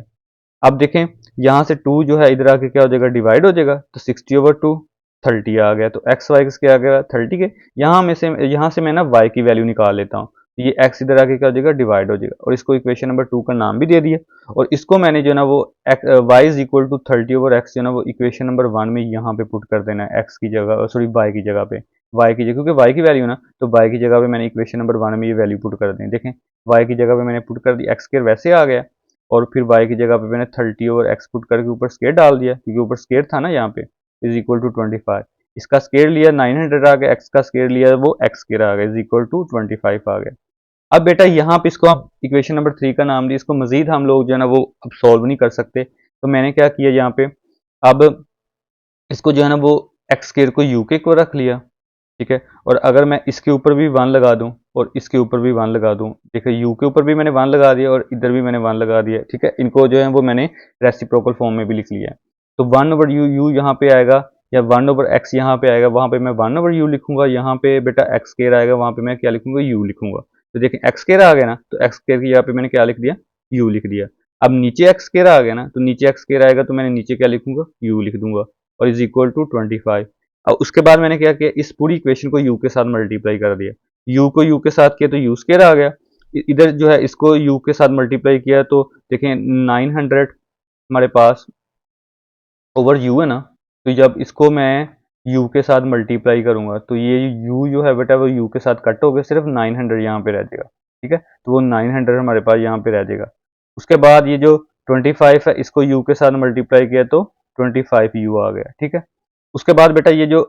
अब देखें यहाँ से 2 जो है इधर आके क्या हो जाएगा, डिवाइड हो जाएगा, तो 60/2 30 आ गया, तो एक्स वाई किसके आ गया 30 के। यहाँ से मैं ना y की वैल्यू निकाल लेता हूँ, तो ये x इधर आके क्या हो जाएगा, डिवाइड हो जाएगा, और इसको इक्वेशन नंबर 2 का नाम भी दे दिया। और इसको मैंने जो है ना वो y is equal to 30/x जो है ना वो इक्वेशन नंबर 1 में यहाँ पे पुट कर देना है, x की जगह सॉरी y की जगह पे, y की जगह, क्योंकि y की वैल्यू ना, तो y की जगह पे मैंने इक्वेशन नंबर 1 में ये वैल्यू पुट कर दी। देखें y की जगह पे मैंने पुट कर दी, एक्स स्क्वायर वैसे आ गया, और फिर y की जगह पे मैंने 30/x पुट करके ऊपर स्क्वायर डाल दिया, क्योंकि ऊपर स्क्वायर था ना यहाँ पे, इज इक्वल टू 25। इसका स्क्वायर लिया 900 आ गया, x का स्क्वायर लिया वो x स्क्वायर आ गया, इज इक्वल टू 25 आ गया। अब बेटा यहाँ पे इसको हम इक्वेशन नंबर 3 का नाम दिया, इसको मजीद हम लोग जो है ना वो अब सॉल्व नहीं कर सकते, तो मैंने क्या किया यहाँ पे, अब इसको जो है ना वो एक्स स्क्वायर को यू के को रख लिया। ठीक है, और अगर मैं इसके ऊपर भी 1 लगा दूं और इसके ऊपर भी 1 लगा दूं, ठीक है, यू के ऊपर भी मैंने 1 लगा दिया और इधर भी मैंने 1 लगा दिया। ठीक है, इनको जो है वो मैंने रेसिप्रोकल फॉर्म में भी लिख लिया है, तो 1/u यू यहाँ पे आएगा, या 1/x यहाँ पे आएगा, वहाँ पे मैं 1/u लिखूंगा, यहाँ पे बेटा एक्स स्क्वायर आएगा, वहाँ पे मैं क्या लिखूंगा, यू लिखूंगा। तो देखें एक्स स्क्वायर आ गया ना, तो एक्स स्क्वायर की यहाँ पे मैंने क्या लिख दिया, यू लिख दिया। अब नीचे एक्स स्क्वायर आ गया ना, तो नीचे एक्स स्क्वायर आएगा तो मैंने नीचे क्या लिखूंगा, यू लिख दूंगा, और इज इक्वल टू 25। अब उसके बाद मैंने क्या किया, इस पूरी इक्वेशन को u के साथ मल्टीप्लाई कर दिया, u को u के साथ किया तो u स्क्वायर आ गया, इधर जो है इसको u के साथ मल्टीप्लाई किया तो देखें 900 हमारे पास ओवर u है ना, तो जब इसको मैं u के साथ मल्टीप्लाई करूंगा तो ये u जो है बेटा वो u के साथ कट हो गया, सिर्फ 900 यहाँ पे रह जाएगा। ठीक है, तो वो 900 हमारे पास यहाँ पे रह जाएगा। उसके बाद ये जो 25 है इसको u के साथ मल्टीप्लाई किया तो 25u आ गया। ठीक है, उसके बाद बेटा ये जो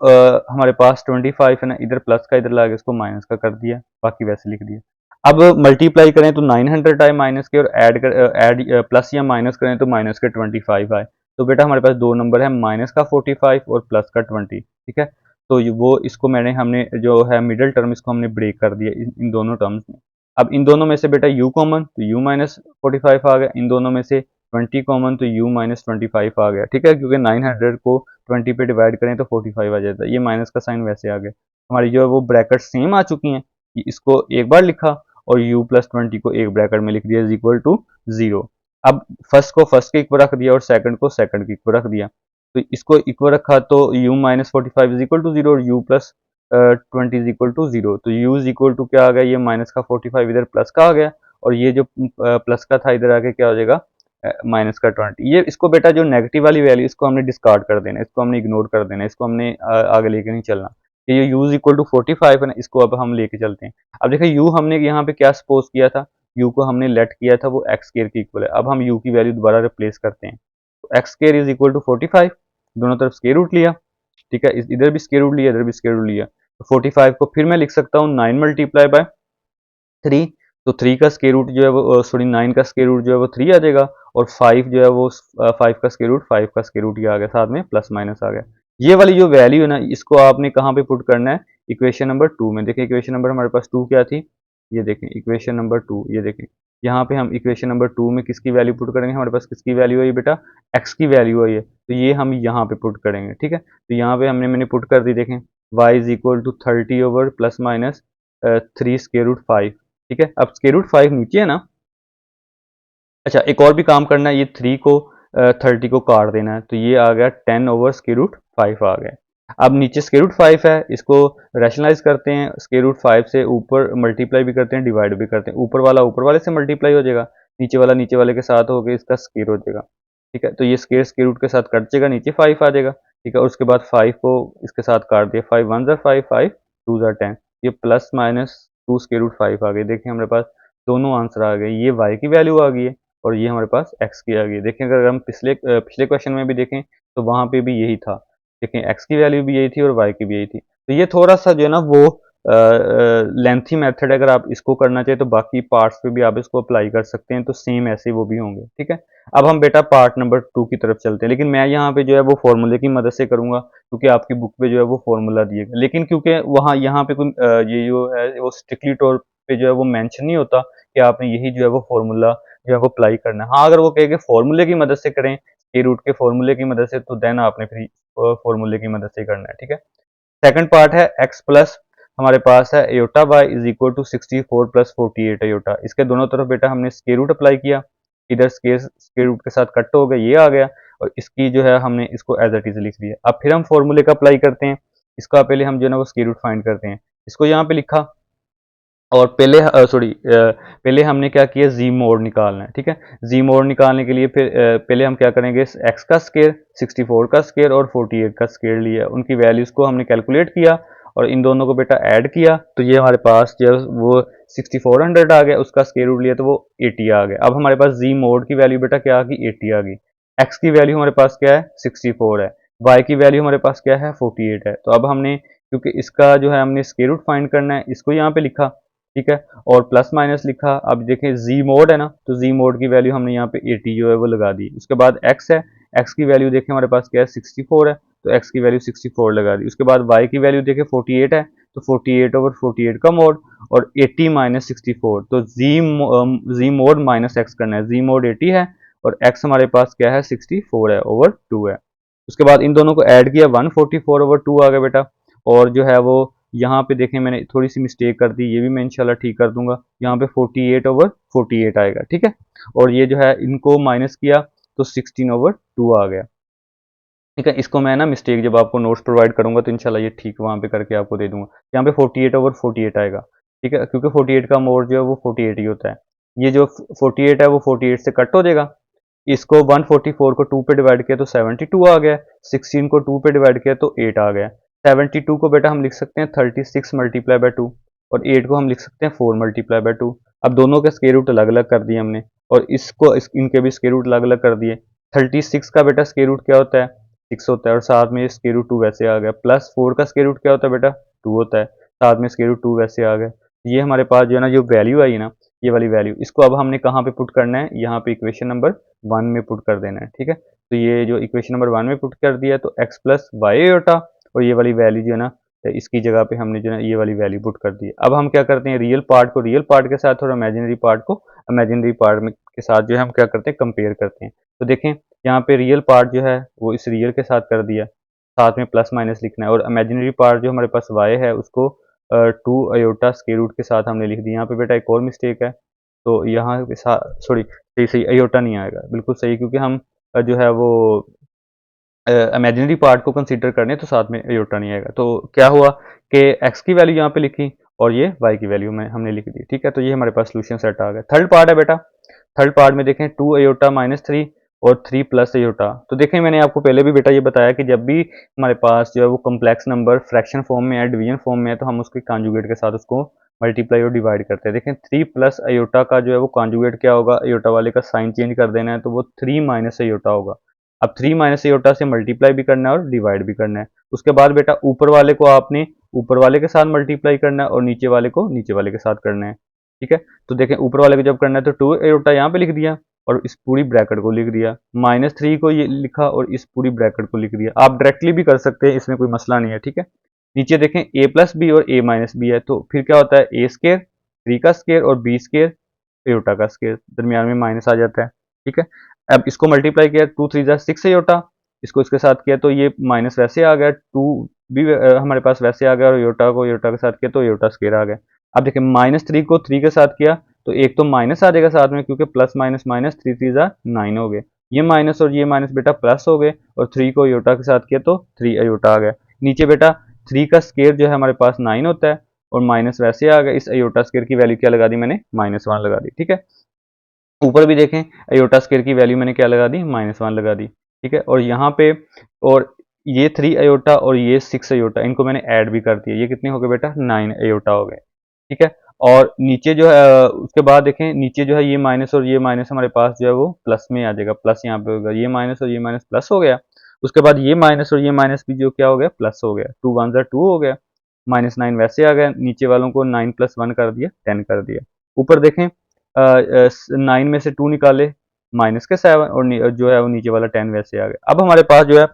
हमारे पास 25 है ना, इधर प्लस का इधर ला के इसको माइनस का कर दिया, बाकी वैसे लिख दिया। अब मल्टीप्लाई करें तो 900 आए माइनस के, और ऐड प्लस या माइनस करें तो माइनस के 25 आए। तो बेटा हमारे पास दो नंबर है, माइनस का 45 और प्लस का 20। ठीक है, तो वो इसको हमने जो है मिडिल टर्म इसको हमने ब्रेक कर दिया इन दोनों टर्म्स में। अब इन दोनों में से बेटा u कॉमन तो u माइनस 45 आ गया, इन दोनों में से 20 कॉमन तो u माइनस 25 आ गया। ठीक है, क्योंकि 900 को 20 पे डिवाइड करें तो 45 आ जाता है, ये माइनस का साइन वैसे आ गया। हमारी जो है वो ब्रैकेट सेम आ चुकी हैं, इसको एक बार लिखा और u प्लस 20 को एक ब्रैकेट में लिख दिया इज इक्वल टू 0। अब फर्स्ट को फर्स्ट के इक्वल रख दिया और सेकंड को सेकंड के इक्वल रख दिया, तो इसको इक्वल रखा तो u minus 45 is equal to 0 और u plus 20 is equal to 0। तो u इज इक्वल टू क्या आ गया, ये माइनस का 45 इधर प्लस का आ गया, और ये जो प्लस का था इधर आके क्या हो जाएगा, माइनस का 20। ये इसको बेटा जो नेगेटिव वाली वैल्यू इसको हमने डिस्कार्ड कर देना, इसको हमने इग्नोर कर देना, इसको हमने आगे लेके नहीं चलना। ये u इज इक्वल टू 45 है ना, इसको अब हम लेके चलते हैं। अब देखिए u हमने यहाँ पे क्या सपोज किया था, u को हमने लेट किया था वो x स्क्वायर के इक्वल है। अब हम u की वैल्यू दोबारा रिप्लेस करते हैं, तो x square is equal to 45, दोनों तरफ स्क्वायर रूट लिया। ठीक है, इधर भी स्क्वायर रूट लिया, इधर भी स्क्वायर रूट लिया, तो 45 को फिर मैं लिख सकता हूँ 9 मल्टीप्लाई बाय 3। तो 3 का स्क्वायर रूट जो है वो सॉरी 9 का स्क्वायर रूट जो है वो 3 आ जाएगा, और 5 जो है वो 5 का स्क्वायर रूट 5 का स्क्वायर रूट ये आ गया, साथ में प्लस माइनस आ गया। ये वाली जो वैल्यू है ना, इसको आपने कहाँ पे पुट करना है, इक्वेशन नंबर 2 में। देखिए इक्वेशन नंबर हमारे पास 2 क्या थी, ये देखें इक्वेशन नंबर 2, ये देखें यहाँ पे हम इक्वेशन नंबर 2 में किसकी वैल्यू पुट करेंगे, हमारे पास किसकी वैल्यू आई बेटा, x की वैल्यू आई है, तो ये हम यहाँ पे पुट करेंगे। ठीक है, तो यहाँ पे मैंने पुट कर दी, देखें y is equal to 30 over plus minus 3 square root 5। ठीक है, अब स्क्वायर रूट 5 नीचे है ना। अच्छा, एक और भी काम करना है, ये 3 को 30 को काट देना है, तो ये आ गया 10 ओवर स्क्वायर रूट 5 आ गया। अब नीचे स्क्वायर रूट 5 है, इसको रैशनलाइज करते हैं, स्क्वायर रूट 5 से ऊपर मल्टीप्लाई भी करते हैं, डिवाइड भी करते हैं। ऊपर वाला ऊपर वाले से मल्टीप्लाई हो जाएगा, नीचे वाला नीचे वाले के साथ हो गया, इसका स्क्वायर हो जाएगा। ठीक है, तो ये स्क्वायर रूट के साथ कट जाएगा, नीचे 5 आ जाएगा। ठीक है, और उसके बाद 5 को इसके साथ काट दिया, 5 1 ज़ा 5, 5 2 ज़ा 10, ये प्लस माइनस 2 स्क्वायर रूट 5 आ गई। देखिए हमारे पास दोनों आंसर आ गए, ये y की वैल्यू आ गई है और ये हमारे पास x की आ गई है। देखें अगर हम पिछले पिछले क्वेश्चन में भी देखें तो वहां पे भी यही था, देखें x की वैल्यू भी यही थी और y की भी यही थी। तो ये थोड़ा सा जो है ना वो लेंथी मेथड है, अगर आप इसको करना चाहें तो बाकी पार्ट्स पे भी आप इसको अप्लाई कर सकते हैं, तो सेम ऐसे वो भी होंगे। ठीक है, अब हम बेटा पार्ट नंबर 2 की तरफ चलते हैं, लेकिन मैं यहाँ पे जो है वो फॉर्मूले की मदद से करूंगा, क्योंकि आपकी बुक पे जो है वो फॉर्मूला दिएगा, लेकिन क्योंकि वहाँ यहाँ पे कोई ये जो है वो स्ट्रिक्टली तौर पे जो है वो मेंशन नहीं होता कि आपने यही जो है वो फॉर्मूला जो है वो अप्लाई करना है। हाँ, अगर वो कहे फॉर्मूले की मदद से करें, स्क्वायर रूट के फॉर्मूले की मदद से, तो देन आपने फिर फॉर्मूले की मदद से करना है। ठीक है, सेकंड पार्ट है x प्लस हमारे पास है iota y is equal to 64 plus 48 iota. इसके दोनों तरफ बेटा हमने स्क्वायर रूट अप्लाई किया, इधर स्क्वायर रूट के साथ कट हो गया, ये आ गया, और इसकी जो है हमने इसको एज इट इज लिख दिया। अब फिर हम फॉर्मूले का अप्लाई करते हैं, इसका पहले हम जो है ना वो स्क्वायर रूट फाइंड करते हैं, इसको यहाँ पे लिखा, और पहले पहले हमने क्या किया, जी मोड निकालना है। ठीक है, जी मोड निकालने के लिए फिर पहले हम क्या करेंगे, x का स्क्वायर 64 का स्क्वायर और 48 का स्क्वायर लिया, उनकी वैल्यूज को हमने कैलकुलेट किया और इन दोनों को बेटा ऐड किया, तो ये हमारे पास जो वो 6400 आ गया, उसका स्क्वायर रूट लिया तो वो 80 आ गया। अब हमारे पास जी मोड की वैल्यू बेटा क्या आ गई, 80 आ गई। x की वैल्यू हमारे पास क्या है, 64 है, y की वैल्यू हमारे पास क्या है, 48 है। तो अब हमने क्योंकि इसका जो है हमने स्क्वायर रूट फाइंड करना है, इसको यहाँ पे लिखा, ठीक है, और प्लस माइनस लिखा। अब देखें जी मोड है ना, तो जी मोड की वैल्यू हमने यहाँ पे 80 जो है वो लगा दी। उसके बाद x है, x की वैल्यू देखें हमारे पास क्या है, 64 है, तो x की वैल्यू 64 लगा दी। उसके बाद y की वैल्यू देखें 48 है, तो 48 ओवर 48 का मोड, और 80 माइनस 64, तो जी मोड माइनस x करना है, जी मोड 80 है और x हमारे पास क्या है, 64 है ओवर 2 है। उसके बाद इन दोनों को ऐड किया, 144 ओवर 2 आ गया बेटा, और जो है वो यहाँ पे देखें मैंने थोड़ी सी मिस्टेक कर दी, ये भी मैं इंशाल्लाह ठीक कर दूंगा, यहाँ पे 48 ओवर 48 आएगा। ठीक है, और ये जो है इनको माइनस किया तो 16 ओवर 2 आ गया। ठीक है, इसको मैं ना मिस्टेक जब आपको नोट्स प्रोवाइड करूंगा तो इंशाल्लाह ये ठीक वहाँ पे करके आपको दे दूंगा। यहाँ पे 48 ओवर 48 आएगा। ठीक है, क्योंकि 48 का मोड जो है वो 48 ही होता है। ये जो 48 है वो 48 से कट हो जाएगा, इसको 144 को 2 पे डिवाइड किया तो 72 आ गया, 16 को 2 पे डिवाइड किया तो 8 आ गया। 72 को बेटा हम लिख सकते हैं 36 मल्टीप्लाई बाय 2 और 8 को हम लिख सकते हैं 4 मल्टीप्लाई बाय 2। अब दोनों के स्क्वायर रूट अलग अलग कर दिए हमने और इनके भी स्क्वायर रूट अलग अलग कर दिए। 36 का बेटा स्क्वायर रूट क्या होता है, 6 होता है और साथ में स्क्वायर रूट 2 वैसे आ गया। प्लस 4 का स्क्वायर रूट क्या होता है बेटा, 2 होता है, साथ में स्क्वायर रूट 2 वैसे आ गया। ये हमारे पास जो है ना जो वैल्यू आई ना, ये वाली वैल्यू, इसको अब हमने कहाँ पे पुट करना है, यहाँ पे इक्वेशन नंबर 1 में पुट कर देना है। ठीक है, तो ये जो इक्वेशन नंबर 1 में पुट कर दिया तो x प्लस वाई एयोटा और ये वाली वैल्यू जो है ना इसकी जगह पे हमने जो है ये वाली वैल्यू पुट कर दी। अब हम क्या करते हैं, रियल पार्ट को रियल पार्ट के साथ और इमेजिनरी पार्ट को इमेजिनरी पार्ट के साथ जो है हम क्या करते हैं, कंपेयर करते हैं। तो देखें यहाँ पे रियल पार्ट जो है वो इस रियल के साथ कर दिया, साथ में प्लस माइनस लिखना है, और इमेजिनरी पार्ट जो हमारे पास y है उसको 2 अयोटा स्क्वायर रूट के साथ हमने लिख दिया। यहाँ पे बेटा एक और मिस्टेक है, तो यहाँ पे सॉरी सही सही अयोटा नहीं आएगा, बिल्कुल सही, क्योंकि हम जो है वो इमेजिनरी पार्ट को कंसीडर करने तो साथ में अयोटा नहीं आएगा। तो क्या हुआ कि x की वैल्यू यहाँ पे लिखी और ये y की वैल्यू में हमने लिख दी। ठीक है, तो ये हमारे पास सोल्यूशन सेट आ गया। थर्ड पार्ट है बेटा, थर्ड पार्ट में देखें 2 अयोटा माइनस 3 और 3 प्लस अयोटा। तो देखें मैंने आपको पहले भी बेटा ये बताया कि जब भी हमारे पास जो है वो कम्प्लेक्स नंबर फ्रैक्शन फॉर्म में है, डिवीजन फॉर्म में है, तो हम उसके कॉन्जुगेट के साथ उसको मल्टीप्लाई और डिवाइड करते हैं। देखें 3 प्लस अयोटा का जो है वो कॉन्जुगेट क्या होगा, अयोटा वाले का साइन चेंज कर देना है तो वो 3 माइनस अयोटा होगा। अब 3 माइनस अयोटा से मल्टीप्लाई भी करना है और डिवाइड भी करना है। उसके बाद बेटा ऊपर वाले को आपने ऊपर वाले के साथ मल्टीप्लाई करना है और नीचे वाले को नीचे वाले के साथ करना है। ठीक है, तो देखें ऊपर वाले को जब करना है तो 2 अयोटा यहाँ पे लिख दिया और इस पूरी ब्रैकेट को लिख दिया, माइनस 3 को ये लिखा और इस पूरी ब्रैकेट को लिख दिया। आप डायरेक्टली भी कर सकते हैं, इसमें कोई मसला नहीं है। ठीक है, नीचे देखें a प्लस बी और a माइनस बी है, तो फिर क्या होता है a स्केयर 3 का स्केयर और b स्केयर अयोटा का स्केयर, दरमियान में माइनस आ जाता है। ठीक है, अब इसको मल्टीप्लाई किया 2 3 जा 6 अयोटा, इसको इसके साथ किया तो ये माइनस वैसे आ गया, 2 भी हमारे पास वैसे आ गया और अयोटा को अयोटा के साथ किया तो अयोटा स्केयर आ गया। अब देखिए माइनस 3 को 3 के साथ किया तो एक तो माइनस आ जाएगा साथ में, क्योंकि प्लस माइनस माइनस 3 3 जा 9 हो गए, ये माइनस और ये माइनस बेटा प्लस हो गए, और 3 को अयोटा के साथ किया तो 3 अयोटा आ गया। नीचे बेटा 3 का स्केयर जो है हमारे पास 9 होता है और माइनस वैसे आ गया, इस अयोटा स्केयर की वैल्यू क्या लगा दी मैंने, -1 लगा दी। ठीक है, ऊपर भी देखें अयोटा स्केयर की वैल्यू मैंने क्या लगा दी, -1 लगा दी। ठीक है, और यहाँ पे और ये 3 अयोटा और ये 6 अयोटा, इनको मैंने ऐड भी कर दिया, ये कितने हो गए बेटा, 9 अयोटा हो गए। ठीक है, और नीचे जो है उसके बाद देखें नीचे जो है ये माइनस और ये माइनस हमारे पास जो है वो प्लस में आ जाएगा, प्लस यहाँ पे होगा, ये माइनस और ये माइनस प्लस हो गया। उसके बाद ये माइनस और ये माइनस भी जो क्या हो गया, प्लस हो गया, 2 1 2 हो गया, -9 वैसे आ गया, नीचे वालों को 9 + 1 कर दिया, 10 कर दिया। ऊपर देखें 9 में से 2 निकाले माइनस के 7 और जो है वो नीचे वाला 10 वैसे आ गया। अब हमारे पास जो है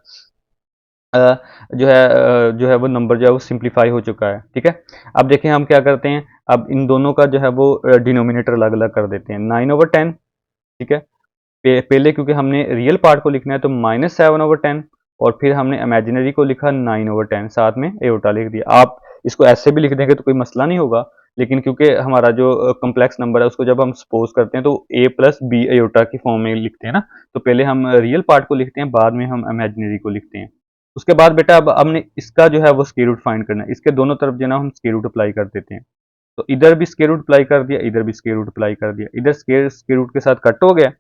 जो है वो नंबर जो है वो सिंप्लीफाई हो चुका है। ठीक है, अब देखें हम क्या करते हैं, अब इन दोनों का जो है वो डिनोमिनेटर अलग अलग कर देते हैं, 9/10। ठीक है, पहले क्योंकि हमने रियल पार्ट को लिखना है तो -7/10 और फिर हमने इमेजिनरी को लिखा 9/10, साथ में एयोटा लिख दिया। आप इसको ऐसे भी लिख देंगे तो कोई मसला नहीं होगा, लेकिन क्योंकि हमारा जो कम्प्लेक्स नंबर है उसको जब हम सपोज करते हैं तो a प्लस बी एयोटा की फॉर्म में लिखते हैं ना, तो पहले हम रियल पार्ट को लिखते हैं, बाद में हम इमेजिनरी को लिखते हैं। उसके बाद बेटा अब हमने इसका जो है वो स्क्वायर रूट फाइंड करना है, इसके दोनों तरफ जो है ना हम स्क्वायर रूट अप्लाई कर देते हैं। तो इधर भी स्क्वायर रूट अप्लाई कर दिया, इधर भी स्क्वायर रूट अप्लाई कर दिया, इधर स्क्वायर रूट के साथ कट हो गया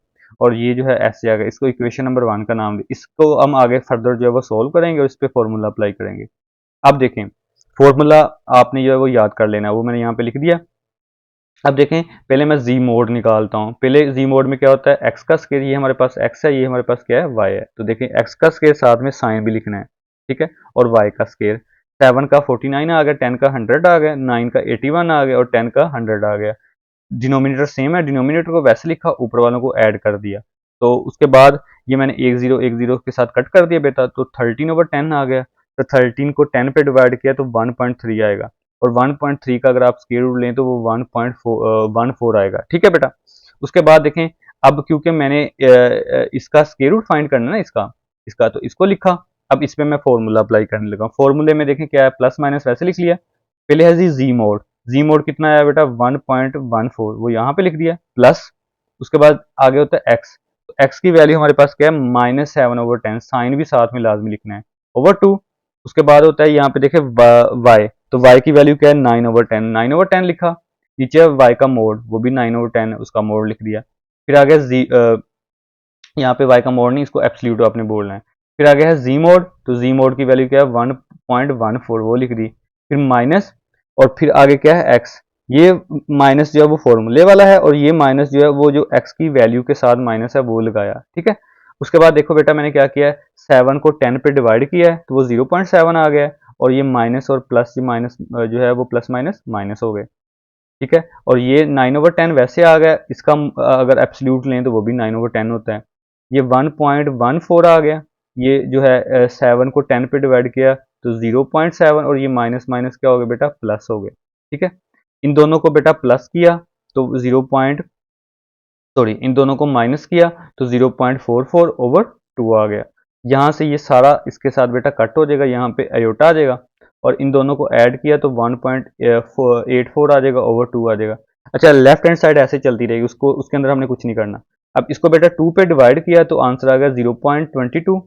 और ये जो है ऐसे आ गया, इसको इक्वेशन नंबर 1 का नाम दे। इसको हम आगे फर्दर जो है वो सॉल्व करेंगे और इस पे फॉर्मूला अप्लाई करेंगे। अब देखें फॉर्मूला आपने जो है वो याद कर लेना है, वो मैंने यहाँ पे लिख दिया। अब देखें पहले मैं जी मोड निकालता हूँ। पहले जी मोड में क्या होता है, एक्स का स्क्वायर, ये हमारे पास एक्स है, ये हमारे पास क्या है, वाई है। तो देखें एक्स का स्क्वायर साथ में साइन भी लिखना है, ठीक है, और वाई का स्क्वायर। 7 का 49 आ गया, 10 का 100 आ गया, 9 का 81 आ गया और 10 का 100 आ गया। डिनोमिनेटर सेम है, डिनोमिनेटर को वैसे लिखा, ऊपर वालों को ऐड कर दिया। तो उसके बाद ये मैंने एक जीरो के साथ कट कर दिया बेटा, तो 13/10 आ गया। तो 13 को 10 पे डिवाइड किया तो 1.3 आएगा, और 1.3 का अगर आप स्क्वायर रूट लें तो वो 1.14 आएगा। ठीक है बेटा, उसके बाद देखें अब क्योंकि मैंने इसका स्क्वायर रूट फाइंड करना है ना, इसका तो इसको लिखा। अब इस पे मैं फॉर्मूला अप्लाई करने लगा। फॉर्मूले में देखें क्या है, प्लस माइनस वैसे लिख लिया। पहले है जी मोड, जी मोड कितना आया बेटा, 1.14, वो यहाँ पे लिख दिया प्लस। उसके बाद आगे होता है एक्स, तो एक्स की वैल्यू हमारे पास क्या है, -7/10, साइन भी साथ में लाजमी लिखना है, /2। उसके बाद होता है यहाँ पे देखे वाई, तो वाई की वैल्यू क्या है, 9/10, 9/10 लिखा। नीचे वाई का मोड, वो भी 9/10 उसका मोड लिख दिया। फिर आगे जी यहाँ पे वाई का मोड नहीं, इसको एब्सोल्यूट आपने बोलना है। फिर आ गया है जी मोड, तो जी मोड की वैल्यू क्या है 1.14 वो लिख दी, फिर माइनस, और फिर आगे क्या है एक्स, ये माइनस जो है वो फॉर्मूले वाला है और ये माइनस जो है वो जो एक्स की वैल्यू के साथ माइनस है वो लगाया, ठीक है। उसके बाद देखो बेटा मैंने क्या किया है, 7 को 10 पे डिवाइड किया है तो वो 0.7 आ गया है, और ये माइनस और प्लस माइनस जो है वो प्लस माइनस माइनस हो गए, ठीक है। और ये 9/10 वैसे आ गया, इसका अगर एब्सोल्यूट लें तो वो भी 9/10 होता है। ये 1.14 आ गया, ये जो है 7 को 10 पे डिवाइड किया तो 0.7, और ये माइनस माइनस क्या हो गया बेटा, प्लस हो गए, ठीक है। इन दोनों को बेटा प्लस किया तो इन दोनों को माइनस किया तो 0.44/2 आ गया। यहाँ से ये सारा इसके साथ बेटा कट हो जाएगा, यहाँ पे अयोटा आ जाएगा, और इन दोनों को ऐड किया तो 1.84 आ जाएगा ओवर 2 आ जाएगा। अच्छा, लेफ्ट हैंड साइड ऐसे चलती रहेगी, उसको उसके अंदर हमने कुछ नहीं करना। अब इसको बेटा 2 पे डिवाइड किया तो आंसर आ गया 0.22,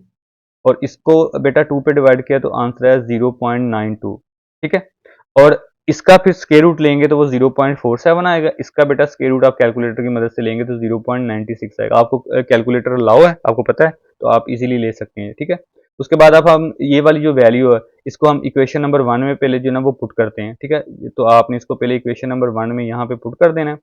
और इसको बेटा 2 पे डिवाइड किया तो आंसर है 0.92, ठीक है। और इसका फिर स्क्वायर रूट लेंगे तो वो 0.47 आएगा, इसका बेटा स्क्वायर रूट आप कैलकुलेटर की मदद से लेंगे तो 0.96 आएगा। आपको कैलकुलेटर अलाउ है, आपको पता है, तो आप इजीली ले सकते हैं, ठीक है। उसके बाद अब हम ये वाली जो वैल्यू है इसको हम इक्वेशन नंबर 1 में पहले जो ना वो पुट करते हैं, ठीक है। तो आपने इसको पहले इक्वेशन नंबर 1 में यहाँ पे पुट कर देना है,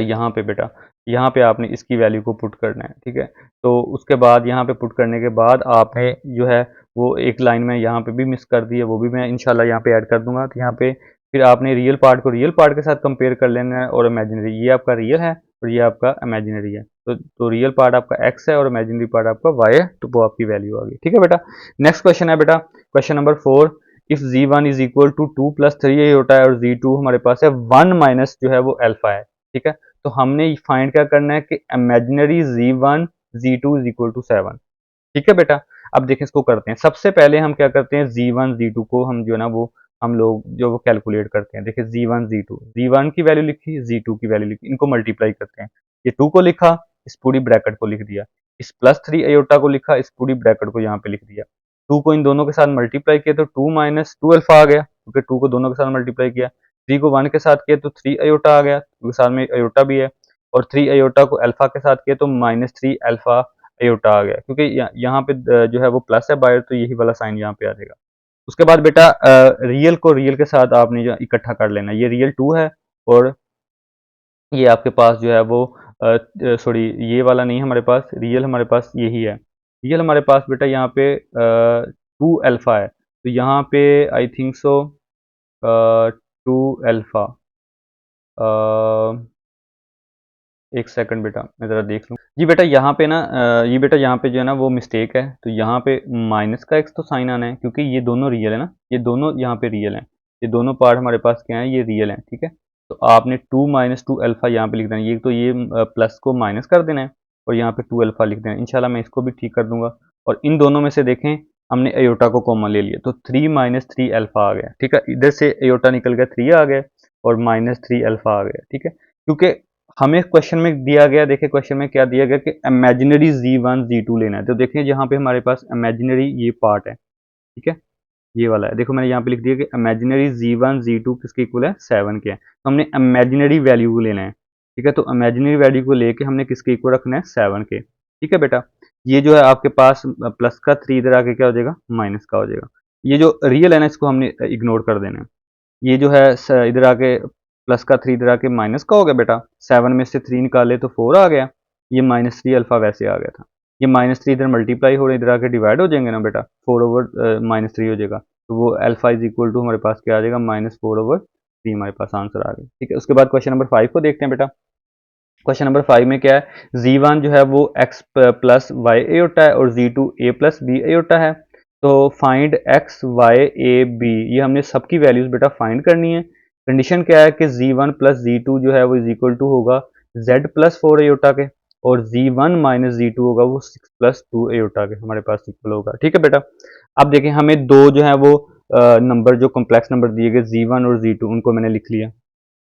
यहाँ पे बेटा, यहाँ पे आपने इसकी वैल्यू को पुट करना है, ठीक है। तो उसके बाद यहाँ पे पुट करने के बाद आपने जो है वो एक लाइन में यहाँ पे भी मिस कर दी है, वो भी मैं इंशाल्लाह यहाँ पे ऐड कर दूंगा। तो यहाँ पे फिर आपने रियल पार्ट को रियल पार्ट के साथ कंपेयर कर लेना है, और इमेजिनरी, ये आपका रियल है और ये आपका इमेजिनरी है। तो रियल पार्ट आपका एक्स है और इमेजिनरी पार्ट आपका वाई है, तो वो आपकी वैल्यू आ गई, ठीक है बेटा। नेक्स्ट क्वेश्चन है बेटा, question number 4, if z1 is equal to 2 + 3 होता है और z2 हमारे पास है 1 माइनस जो है वो अल्फा है, ठीक है। तो हमने फाइंड क्या करना है कि imaginary z1 z2 is equal to 7, ठीक है बेटा। अब देखें इसको करते हैं, सबसे पहले हम क्या करते हैं, z1 z2 को हम जो है ना वो हम लोग जो वो कैलकुलेट करते हैं। देखिए z1 z2, z1 की वैल्यू लिखी, z2 की वैल्यू लिखी, इनको मल्टीप्लाई करते हैं। ये 2 को लिखा, इस पूरी ब्रैकेट को लिख दिया, इस +3 अयोटा को लिखा, इस पूरी ब्रैकेट को यहाँ पे लिख दिया। 2 को इन दोनों के साथ मल्टीप्लाई किया तो 2 माइनस 2 अल्फा आ गया, क्योंकि 2 को दोनों के साथ मल्टीप्लाई किया। 3 को 1 के साथ किया तो 3 अयोटा आ गया, क्योंकि साथ में अयोटा भी है, और 3 अयोटा को अल्फा के साथ किया तो -3 अल्फा अयोटा आ गया, क्योंकि यहाँ पे जो है वो प्लस है बाहर, तो यही वाला साइन यहाँ पे आ जाएगा। उसके बाद बेटा रियल को रियल के साथ आपने जो इकट्ठा कर लेना, ये रियल 2 है, और ये आपके पास जो है वो सॉरी ये वाला नहीं है हमारे पास, रियल हमारे पास यही है। रियल हमारे पास बेटा यहाँ पे 2 अल्फा है, तो यहाँ पे आई थिंक सो 2 अल्फा, एक सेकंड बेटा मैं ज़रा देख लूँ। जी बेटा यहाँ पे ना ये बेटा यहाँ पे जो है ना वो मिस्टेक है, तो यहाँ पे माइनस का एक्स तो साइन आना है, क्योंकि ये दोनों रियल है ना, ये दोनों यहाँ पे रियल हैं, ये दोनों पार्ट हमारे पास क्या है, ये रियल हैं, ठीक है। तो आपने 2 - 2 अल्फा यहाँ पे लिख देना, ये तो ये प्लस को माइनस कर देना है, और यहाँ पे 2 अल्फा लिख देना है। इंशाल्लाह मैं इसको भी ठीक कर दूंगा। और इन दोनों में से देखें, हमने अयोटा को कॉमन ले लिया तो 3 - 3 अल्फा आ गया, ठीक है। इधर से अयोटा निकल गया, 3 आ गया, और -3 अल्फा आ गया, ठीक है। क्योंकि हमें क्वेश्चन में दिया गया, देखिए क्वेश्चन में क्या दिया गया कि इमेजिनरी z1 z2 लेना है, तो देखिए यहाँ पे हमारे पास इमेजिनरी ये पार्ट है, ठीक है, ये वाला है। देखो मैंने यहाँ पे लिख दिया कि इमेजिनरी z1 z2 किसके इक्वल है, 7 के हैं, तो हमने इमेजिनरी वैल्यू को लेना है, ठीक है। तो इमेजिनरी वैल्यू को लेके हमने किसके इक्वल रखना है, 7 के, ठीक है बेटा। ये जो है आपके पास प्लस का 3 इधर आके क्या हो जाएगा, माइनस का हो जाएगा। ये जो रियल है ना इसको हमने इग्नोर कर देना है। ये जो है इधर आके प्लस का 3 इधर आके माइनस का हो गया बेटा, 7 में से 3 निकाले तो 4 आ गया, ये -3 अल्फा वैसे आ गया था। ये -3 इधर मल्टीप्लाई हो रहे इधर आके डिवाइड हो जाएंगे ना बेटा, 4/-3 हो जाएगा, तो वो अल्फा इज इक्वल टू हमारे पास क्या आ जाएगा, -4/3 हमारे पास आंसर आ गया, ठीक है। उसके बाद क्वेश्चन नंबर 5 को देखते हैं बेटा। क्वेश्चन नंबर 5 में क्या है, z1 जो है वो x प्लस वाई अयोटा है और z2 a plus B aorta है। तो find x y a b, ये हमने सबकी वैल्यूज बेटा फाइंड करनी है। कंडीशन क्या है कि z1 प्लस z2 जो है वो इज इक्वल टू होगा z प्लस 4 अयोटा के, और z1 माइनस z2 होगा वो 6 प्लस 2 अयोटा के, हमारे पास इक्वल होगा, ठीक है बेटा। अब देखें हमें दो जो है वो नंबर जो कॉम्प्लेक्स नंबर दिए गए z1 और z2, उनको मैंने लिख लिया,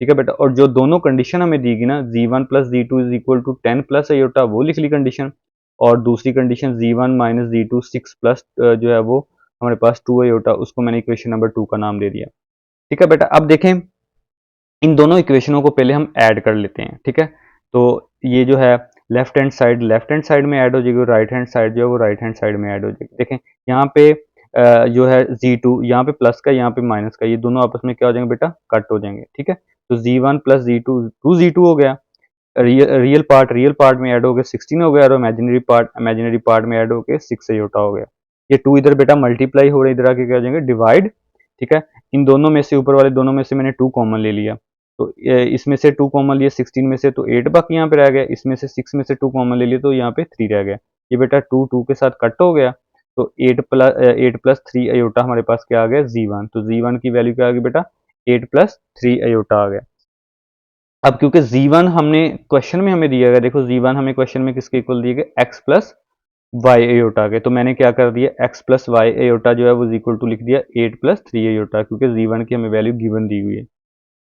ठीक है बेटा। और जो दोनों कंडीशन हमें दी गई ना, z1 plus z2 is equal to 10 plus iota, वो लिख ली कंडीशन, और दूसरी condition z1 minus z2 6 plus जो है वो हमारे पास 2 अयोटा, उसको मैंने इक्वेशन नंबर 2 का नाम दे दिया, ठीक है बेटा। अब देखें इन दोनों इक्वेशनों को पहले हम ऐड कर लेते हैं, ठीक है। तो ये जो है लेफ्ट हैंड साइड में ऐड हो जाएगी, राइट हैंड साइड जो है वो राइट हैंड साइड में ऐड हो जाएगी। देखें यहाँ पे जो है Z2 यहाँ पे प्लस का यहाँ पे माइनस का, ये दोनों आपस में क्या हो जाएंगे बेटा, कट हो जाएंगे। ठीक है, तो Z1 प्लस Z2 2Z2 हो गया, रियल पार्ट में ऐड हो गया 16 हो गया, और इमेजिनरी पार्ट में ऐड हो गया 6 अयोटा हो गया। ये 2 इधर बेटा मल्टीप्लाई हो रहे, इधर आके क्या हो जाएंगे, डिवाइड। ठीक है, इन दोनों में से, ऊपर वाले दोनों में से मैंने 2 कॉमन ले लिया, तो इसमें से 2 कॉमन लिए 16 में से, तो 8 बाकी यहाँ पे रह गया, इसमें से 6 में से 2 कॉमन ले लिए तो यहाँ पे 3 रह गया। ये बेटा 2 के साथ कट हो गया, तो 8 प्लस 3 अयोटा हमारे पास क्या आ गया, Z1। तो Z1 की वैल्यू क्या आ गई बेटा, 8 प्लस 3 अयोटा आ गया। अब क्योंकि Z1 हमने क्वेश्चन में हमें दिया गया, देखो Z1 हमें क्वेश्चन में किसके इक्वल दिए गए, x प्लस वाई अयोटा के, तो मैंने क्या कर दिया, x प्लस वाई अयोटा जो है वो इक्वल टू लिख दिया 8 प्लस 3 अयोटा, क्योंकि Z1 की हमें वैल्यू गिवन दी हुई है।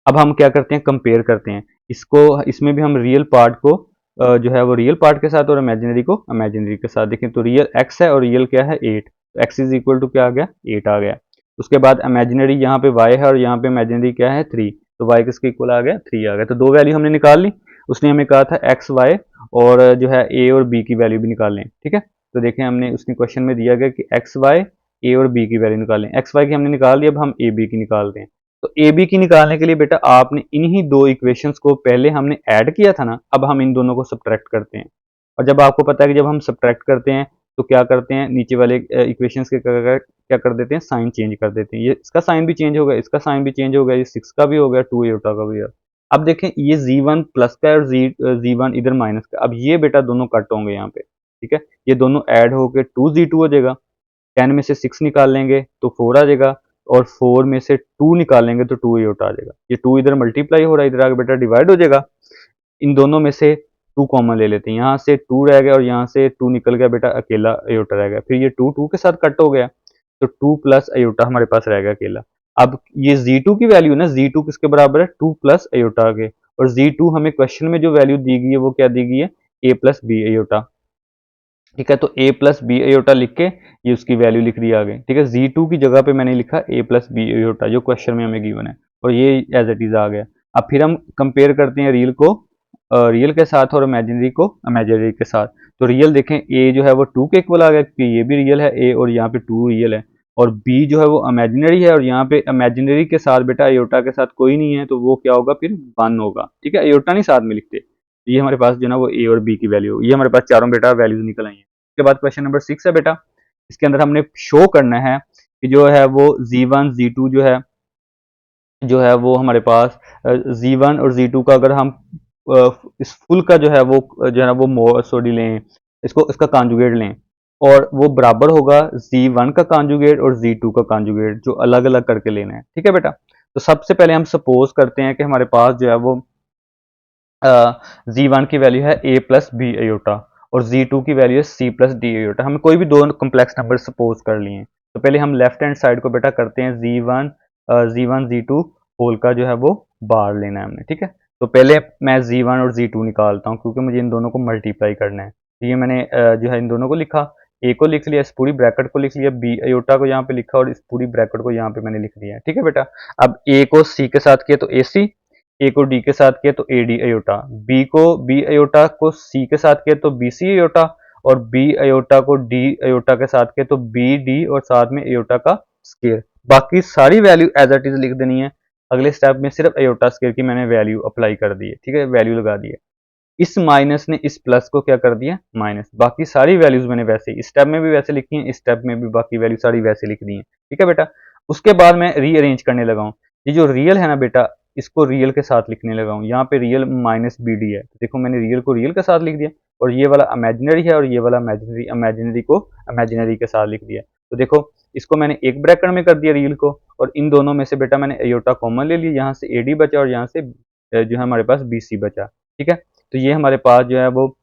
अब हम क्या करते हैं, कंपेयर करते हैं इसको, इसमें भी हम रियल पार्ट को जो है वो रियल पार्ट के साथ और इमेजिनरी को इमेजिनरी के साथ। देखें तो रियल x है और रियल क्या है 8, तो x इज इक्वल टू क्या आ गया, 8 आ गया। उसके बाद इमेजिनरी यहाँ पे y है और यहाँ पे इमेजिनरी क्या है 3, तो y किसके इक्वल आ गया, 3 आ गया। तो 2 वैल्यू हमने निकाल ली, उसने हमें कहा था x y और जो है a और b की वैल्यू भी निकाल लें। ठीक है, तो देखें हमने उसने क्वेश्चन में दिया गया कि x y a और b की वैल्यू निकालें, x y की हमने निकाल ली, अब हम a b की निकालते हैं। तो ए बी की निकालने के लिए बेटा आपने इन्हीं 2 इक्वेशंस को पहले हमने ऐड किया था ना, अब हम इन दोनों को सब्ट्रैक्ट करते हैं। और जब आपको पता है कि जब हम सब्ट्रैक्ट करते हैं तो क्या करते हैं, नीचे वाले इक्वेशंस के क्या कर देते हैं, साइन चेंज कर देते हैं। ये इसका साइन भी चेंज हो गया, इसका साइन भी चेंज हो गया, ये 6 का भी हो गया, 2 अयोटा का भी है। अब देखें ये Z1 प्लस का और Z1 इधर माइनस का, अब ये बेटा दोनों कट होंगे यहाँ पे। ठीक है, ये दोनों ऐड होकर 2Z2 हो जाएगा, 10 में से 6 निकाल लेंगे तो 4 आ जाएगा, और 4 में से 2 निकालेंगे तो 2 अयोटा आ जाएगा। ये 2 इधर मल्टीप्लाई हो रहा है, इधर आगे बेटा डिवाइड हो जाएगा। इन दोनों में से 2 कॉमन ले लेते हैं, यहाँ से 2 रह गया और यहाँ से 2 निकल गया बेटा, अकेला अयोटा रह गया। फिर ये 2 के साथ कट हो गया, तो 2 प्लस अयोटा हमारे पास रह गया अकेला। अब ये Z2 की वैल्यू ना, Z2 किसके बराबर है, 2 प्लस अयोटा के, और Z2 हमें क्वेश्चन में जो वैल्यू दी गई है वो क्या दी गई है, a प्लस बी अयोटा। ठीक है, तो a प्लस बी अयोटा लिख के ये उसकी वैल्यू लिख दी आगे। ठीक है, Z2 की जगह पे मैंने लिखा a प्लस बी अयोटा जो क्वेश्चन में हमें गिवन है, और ये एज इट इज आ गया। अब फिर हम कंपेयर करते हैं रियल को रियल के साथ और इमेजिनरी को इमेजिनरी के साथ। तो रियल देखें a जो है वो 2 के इक्वल आ गया, क्योंकि ये भी रियल है a और यहाँ पे 2 रियल है, और b जो है वो इमेजिनरी है और यहाँ पे इमेजिनरी के साथ बेटा अयोटा के साथ कोई नहीं है, तो वो क्या होगा, फिर 1 होगा। ठीक है, अयोटा नहीं साथ में लिखते, ये हमारे पास जो ना वो a और b की वैल्यू, ये हमारे पास चारों बेटा वैल्यूज निकल आई है। उसके बाद क्वेश्चन नंबर 6 है बेटा, इसके अंदर हमने शो करना है कि जो है वो Z1 Z2 जो है वो हमारे पास Z1 और Z2 का अगर हम इस फुल का जो है वो सॉरी लें, इसको इसका कॉन्जुगेट लें, और वो बराबर होगा Z1 का कॉन्जुगेट और Z2 का कॉन्जुगेट, जो अलग अलग करके लेना है। ठीक है बेटा, तो सबसे पहले हम सपोज करते हैं कि हमारे पास जो है वो Z1 की वैल्यू है a प्लस बी अयोटा और Z2 की वैल्यू है c प्लस डी अयोटा। हमें कोई भी दो कम्प्लेक्स नंबर सपोज कर लिए हैं, तो पहले हम लेफ्ट हैंड साइड को बेटा करते हैं Z1 Z2 होल का जो है वो बार लेना है हमने। ठीक है, तो पहले मैं Z1 और Z2 निकालता हूँ, क्योंकि मुझे इन दोनों को मल्टीप्लाई करना है। तो ये मैंने जो है इन दोनों को लिखा, a को लिख लिया, इस पूरी ब्रैकेट को लिख लिया, b अयोटा को यहाँ पे लिखा और इस पूरी ब्रैकेट को यहाँ पे मैंने लिख दिया है। ठीक है बेटा, अब a को c के साथ किया तो AC, ए को डी के साथ किया तो ए डी अयोटा, बी को बी अयोटा को सी के साथ किया तो बी सी अयोटा, और बी अयोटा को डी अयोटा के साथ किया तो बी डी और साथ में अयोटा का स्केयर। बाकी सारी वैल्यू एज इट इज लिख देनी है। अगले स्टेप में सिर्फ अयोटा स्केयर की मैंने वैल्यू अप्लाई कर दी है। ठीक है, वैल्यू लगा दी है। इस माइनस ने इस प्लस को क्या कर दिया, माइनस। बाकी सारी वैल्यूज मैंने वैसे इस स्टेप में भी वैसे लिखी है, इस स्टेप में भी बाकी वैल्यू सारी वैसे लिख दी है। ठीक है बेटा, उसके बाद मैं रीअरेंज करने लगा हूँ। ये जो रियल है ना बेटा, इसको रियल के साथ लिखने लगा हूँ। यहाँ पे रियल माइनस बी डी है, तो देखो मैंने रियल को रियल के साथ लिख दिया, और ये वाला इमेजिनरी है और ये वाला इमेजिनरी को इमेजिनरी के साथ लिख दिया। तो देखो इसको मैंने एक ब्रैकेट में कर दिया रियल को, और इन दोनों में से बेटा मैंने अयोटा कॉमन ले लिया, यहाँ से ए डी बचा और यहाँ से जो है हमारे पास बी सी बचा। ठीक है, तो ये हमारे पास जो है वो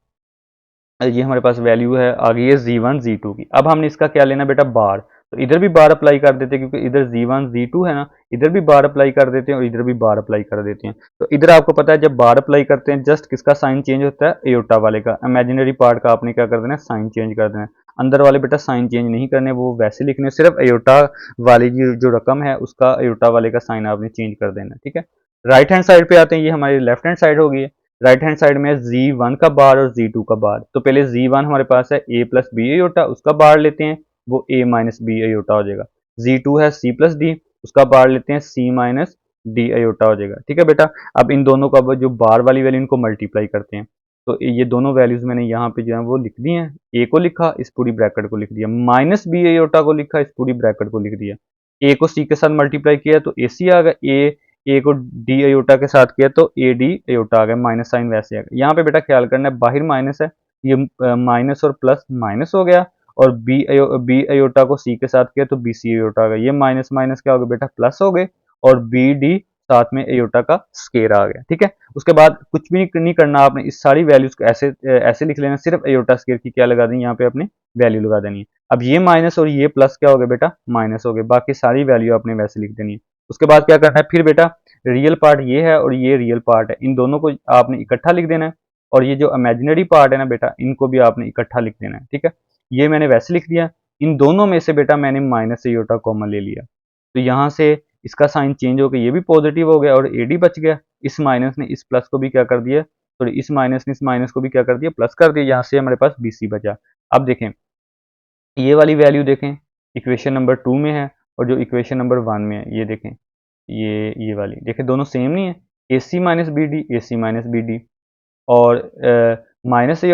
ये हमारे पास वैल्यू है आ गई है Z1 Z2 की। अब हमने इसका क्या लेना बेटा, बार। तो इधर भी बार अप्लाई कर देते हैं, क्योंकि इधर Z1 Z2 है ना, इधर भी बार अप्लाई कर देते हैं और इधर भी बार अप्लाई कर देते हैं। तो इधर आपको पता है जब बार अप्लाई करते हैं जस्ट किसका साइन चेंज होता है, अयोटा वाले का। इमेजिनरी पार्ट का आपने क्या कर देना है, साइन चेंज कर देना है। अंदर वाले बेटा साइन चेंज नहीं करने, वो वैसे लिखने, सिर्फ अयोटा वाली जो रकम है उसका अयोटा वाले का साइन आपने चेंज कर देना है। ठीक है, राइट हैंड साइड पे आते हैं, ये हमारी लेफ्ट हैंड साइड हो गई है। राइट हैंड साइड में z1 का बार और z2 का बार। तो पहले z1 हमारे पास है a प्लस बी अयोटा, उसका बार लेते हैं, वो a माइनस बी अयोटा हो जाएगा। z2 है c प्लस डी, उसका बार लेते हैं c माइनस डी अयोटा हो जाएगा। ठीक है बेटा, अब इन दोनों का जो बार वाली वैल्यू इनको मल्टीप्लाई करते हैं, तो ये दोनों वैल्यूज मैंने यहाँ पे जो है वो लिख दी हैं। a को लिखा, इस पूरी ब्रैकेट को लिख दिया, माइनस बी अयोटा को लिखा, इस पूरी ब्रैकेट को लिख दिया। a को c के साथ मल्टीप्लाई किया तो ac आ गया, ए को डी अयोटा के साथ किया तो ए डी अयोटा आ गया, माइनस साइन वैसे आ गया। यहाँ पे बेटा ख्याल करना है, बाहर माइनस है, ये माइनस और प्लस माइनस हो गया, और बी अयोटा को सी के साथ किया तो बी सी अयोटा आ गया, ये माइनस माइनस क्या हो गया बेटा, प्लस हो गए, और बी डी साथ में अयोटा का स्केयर आ गया। ठीक है, उसके बाद कुछ भी नहीं करना आपने, इस सारी वैल्यूज को ऐसे लिख लेना, सिर्फ अयोटा स्केयर की क्या लगा देनी, यहाँ पे अपनी वैल्यू लगा देनी है। अब ये माइनस और ये प्लस क्या हो गया बेटा, माइनस हो गए, बाकी सारी वैल्यू आपने वैसे लिख देनी है। उसके बाद क्या करना है फिर बेटा, रियल पार्ट ये है और ये रियल पार्ट है, इन दोनों को आपने इकट्ठा लिख देना है, और ये जो इमेजिनरी पार्ट है ना बेटा, इनको भी आपने इकट्ठा लिख देना है। ठीक है, ये मैंने वैसे लिख दिया। इन दोनों में से बेटा मैंने माइनस अयोटा कॉमन ले लिया, तो यहाँ से इसका साइन चेंज होकर ये भी पॉजिटिव हो गया और एडी बच गया। इस माइनस ने इस प्लस को भी क्या कर दिया, सॉरी इस माइनस ने इस माइनस को भी क्या कर दिया, प्लस कर दिया। यहाँ से हमारे पास बीसी बचा। अब देखें ये वाली वैल्यू देखें, इक्वेशन नंबर 2 में है, और जो इक्वेशन नंबर 1 में है, ये देखें, ये वाली देखें, दोनों सेम नहीं है, a c minus b d, a c minus b d, और minus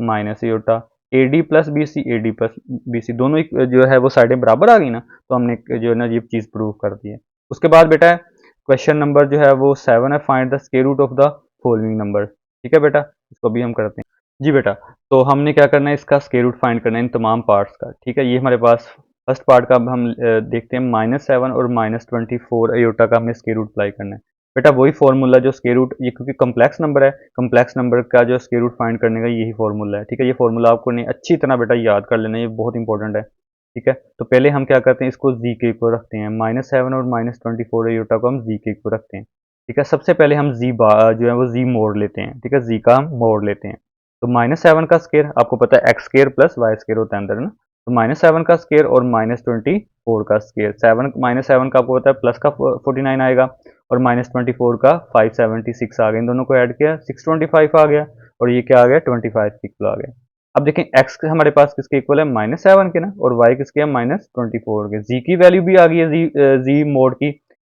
minus iota, a d plus b c, a d plus b c, दोनों जो है वो साइडें बराबर आ गई ना, तो हमने जो है ना ये चीज़ प्रूव कर दी है। उसके बाद बेटा क्वेश्चन नंबर जो है वो 7 है, find the square root of the following number. ठीक है बेटा, इसको भी हम करते हैं। जी बेटा, तो हमने क्या करना है, इसका स्क्वायर रूट फाइंड करना है इन तमाम पार्ट्स का। ठीक है, ये हमारे पास फर्स्ट पार्ट का हम देखते हैं, -7 और -24 अयोटा का हमें स्क्वायर रूट अप्लाई करना है। बेटा वही फॉर्मूला जो स्क्वायर रूट, ये क्योंकि कम्प्लेक्स नंबर है, कम्प्लेक्स नंबर का जो स्क्वायर रूट फाइंड करने का यही फॉर्मूला है। ठीक है, ये फॉर्मूला आपको नहीं अच्छी तरह बेटा याद कर लेना, ये बहुत इंपॉर्टेंट है। ठीक है, तो पहले हम क्या करते हैं, इसको जी के इक्वल रखते हैं, -7 और -24 अयोटा को हम जी के इक्वल रखते हैं। ठीक है, सबसे पहले हम जी जो है वो जी मोड़ लेते हैं। ठीक है, जी का हम मोड़ लेते हैं, तो -7 का स्क्वायर आपको पता है x square plus y square होता है अंदर ना, तो -7 का स्क्वायर और -24 का स्क्वायर, -7 का आपको पता है प्लस का 49 आएगा, और -24 का 576 आ गया, इन दोनों को ऐड किया 625 आ गया, और ये क्या आ गया 25 के इक्वल आ गया। अब देखें एक्स हमारे पास किसके इक्वल है, -7 के ना, और वाई किसके है, -24 के। जी की वैल्यू भी आ गई है, जी मोड की,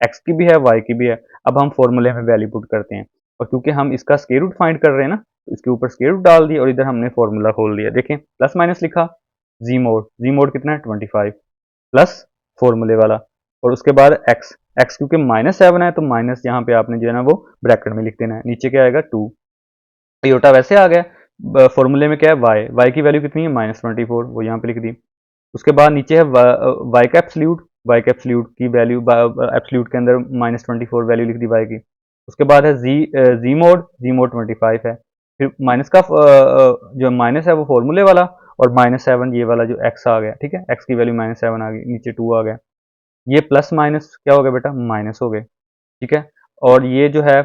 एक्स की भी है, वाई की भी है। अब हम फॉर्मूले में वैल्यू पुट करते हैं, और क्योंकि हम इसका स्क्वायर रूट फाइंड कर रहे हैं ना, तो इसके ऊपर स्क्वायर रूट डाल दिया, और इधर हमने फॉर्मूला खोल दिया। देखें प्लस माइनस लिखा, जी मोड कितना है 25 प्लस फॉर्मूले वाला, और उसके बाद एक्स, एक्स क्योंकि -7 है तो माइनस यहाँ पे आपने जो है ना वो ब्रैकेट में लिख देना है, नीचे क्या आएगा 2, अयोटा वैसे आ गया, फॉर्मूले में क्या है वाई, वाई की वैल्यू कितनी है -24, वो यहाँ पे लिख दी। उसके बाद नीचे है वाई का एब्सोल्यूट, वाई का एब्सोल्यूट की वैल्यू, एब्सोल्यूट के अंदर -24 वैल्यू लिख दी वाई की। उसके बाद है जी मोड 25 है, फिर माइनस का जो माइनस है वो फॉर्मूले वाला, और -7 ये वाला जो एक्स आ गया। ठीक है, एक्स की वैल्यू -7 आ गई, नीचे 2 आ गया, ये प्लस माइनस क्या हो गया बेटा, माइनस हो गए। ठीक है, और ये जो है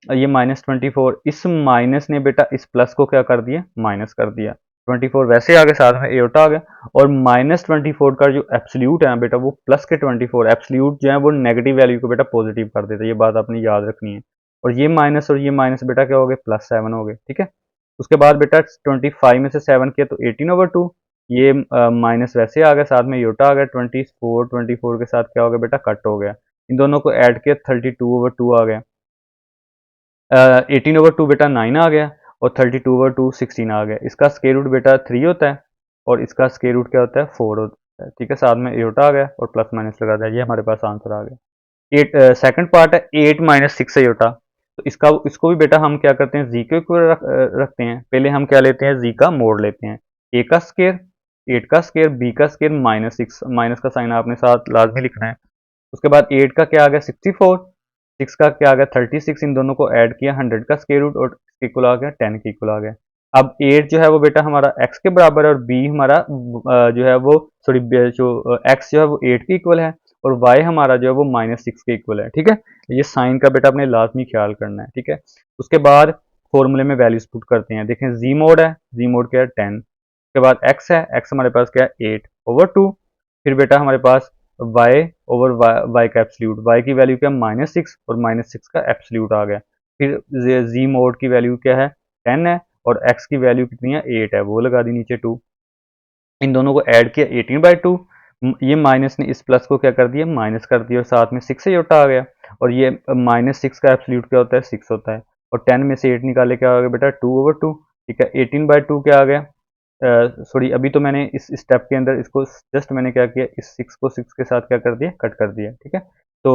ये -24, इस माइनस ने बेटा इस प्लस को क्या कर दिया, माइनस कर दिया, 24 वैसे आ गए, साथ में एयोटा आ गया, और -24 का जो एब्सोल्यूट है बेटा वो प्लस के 24, एब्सोल्यूट जो है वो नेगेटिव वैल्यू को बेटा पॉजिटिव कर देता है, ये बात आपने याद रखनी है। और ये माइनस और ये माइनस बेटा क्या हो गए, +7 हो गए। ठीक है, उसके बाद बेटा 25 में से 7 किया तो 18/2, ये माइनस वैसे आ गया, साथ में एयोटा आ गया, 24 के साथ क्या हो गया बेटा, कट हो गया, इन दोनों को ऐड किया 32/2 आ गया, 18/2 बेटा 9 आ गया, और 32/2 16 आ गया। इसका स्क्वायर रूट बेटा 3 होता है, और इसका स्क्वायर रूट क्या होता है, 4 होता है। ठीक है, साथ में एयोटा आ गया और प्लस माइनस लगा दिया, ये हमारे पास आंसर आ गया। 2nd पार्ट है 8 - 6 अयोटा, तो इसको भी बेटा हम क्या करते हैं, जी के इक्वल रखते हैं। पहले हम क्या लेते हैं, जी का मोड लेते हैं, ए का स्क्वायर, 8 का स्क्वायर, बी का स्क्वायर -6, माइनस का साइन आपने साथ लाजमी लिखना है। उसके बाद 8 का क्या आ गया 64, 6 का क्या आ गया 36, इन दोनों को ऐड किया 100 का स्क्वायर रूट, और इसके इक्वल आ गया 10 के इक्वल आ गया। अब 8 जो है वो बेटा हमारा x के बराबर है, और b हमारा जो है वो सॉरी जो x जो है वो 8 के इक्वल है, और y हमारा जो है वो -6 के इक्वल है। ठीक है, ये साइन का बेटा अपने लाजमी ख्याल करना है। ठीक है, उसके बाद फॉर्मूले में वैल्यूज पुट करते हैं। देखें जी मोड है, जी मोड क्या है 10, उसके बाद x है, x हमारे पास क्या है 8/2, फिर बेटा हमारे पास y ओवर y का एब्सोल्यूट, y की वैल्यू क्या है -6, और -6 का एब्सोल्यूट आ गया, फिर जी मोड की वैल्यू क्या है 10 है, और एक्स की वैल्यू कितनी है 8 है, वो लगा दी नीचे 2। इन दोनों को ऐड किया 18/2, ये माइनस ने इस प्लस को क्या कर दिया माइनस कर दिया, और साथ में 6 अयोटा आ गया, और ये -6 का एब्सोल्यूट क्या होता है 6 होता है, और 10 में से 8 निकाले क्या आ गया बेटा 2/2। ठीक है, 18/2 क्या आ गया, सॉरी अभी तो मैंने इस स्टेप के अंदर इसको जस्ट मैंने क्या किया, इस 6 को 6 के साथ क्या कर दिया कट कर दिया। ठीक है, तो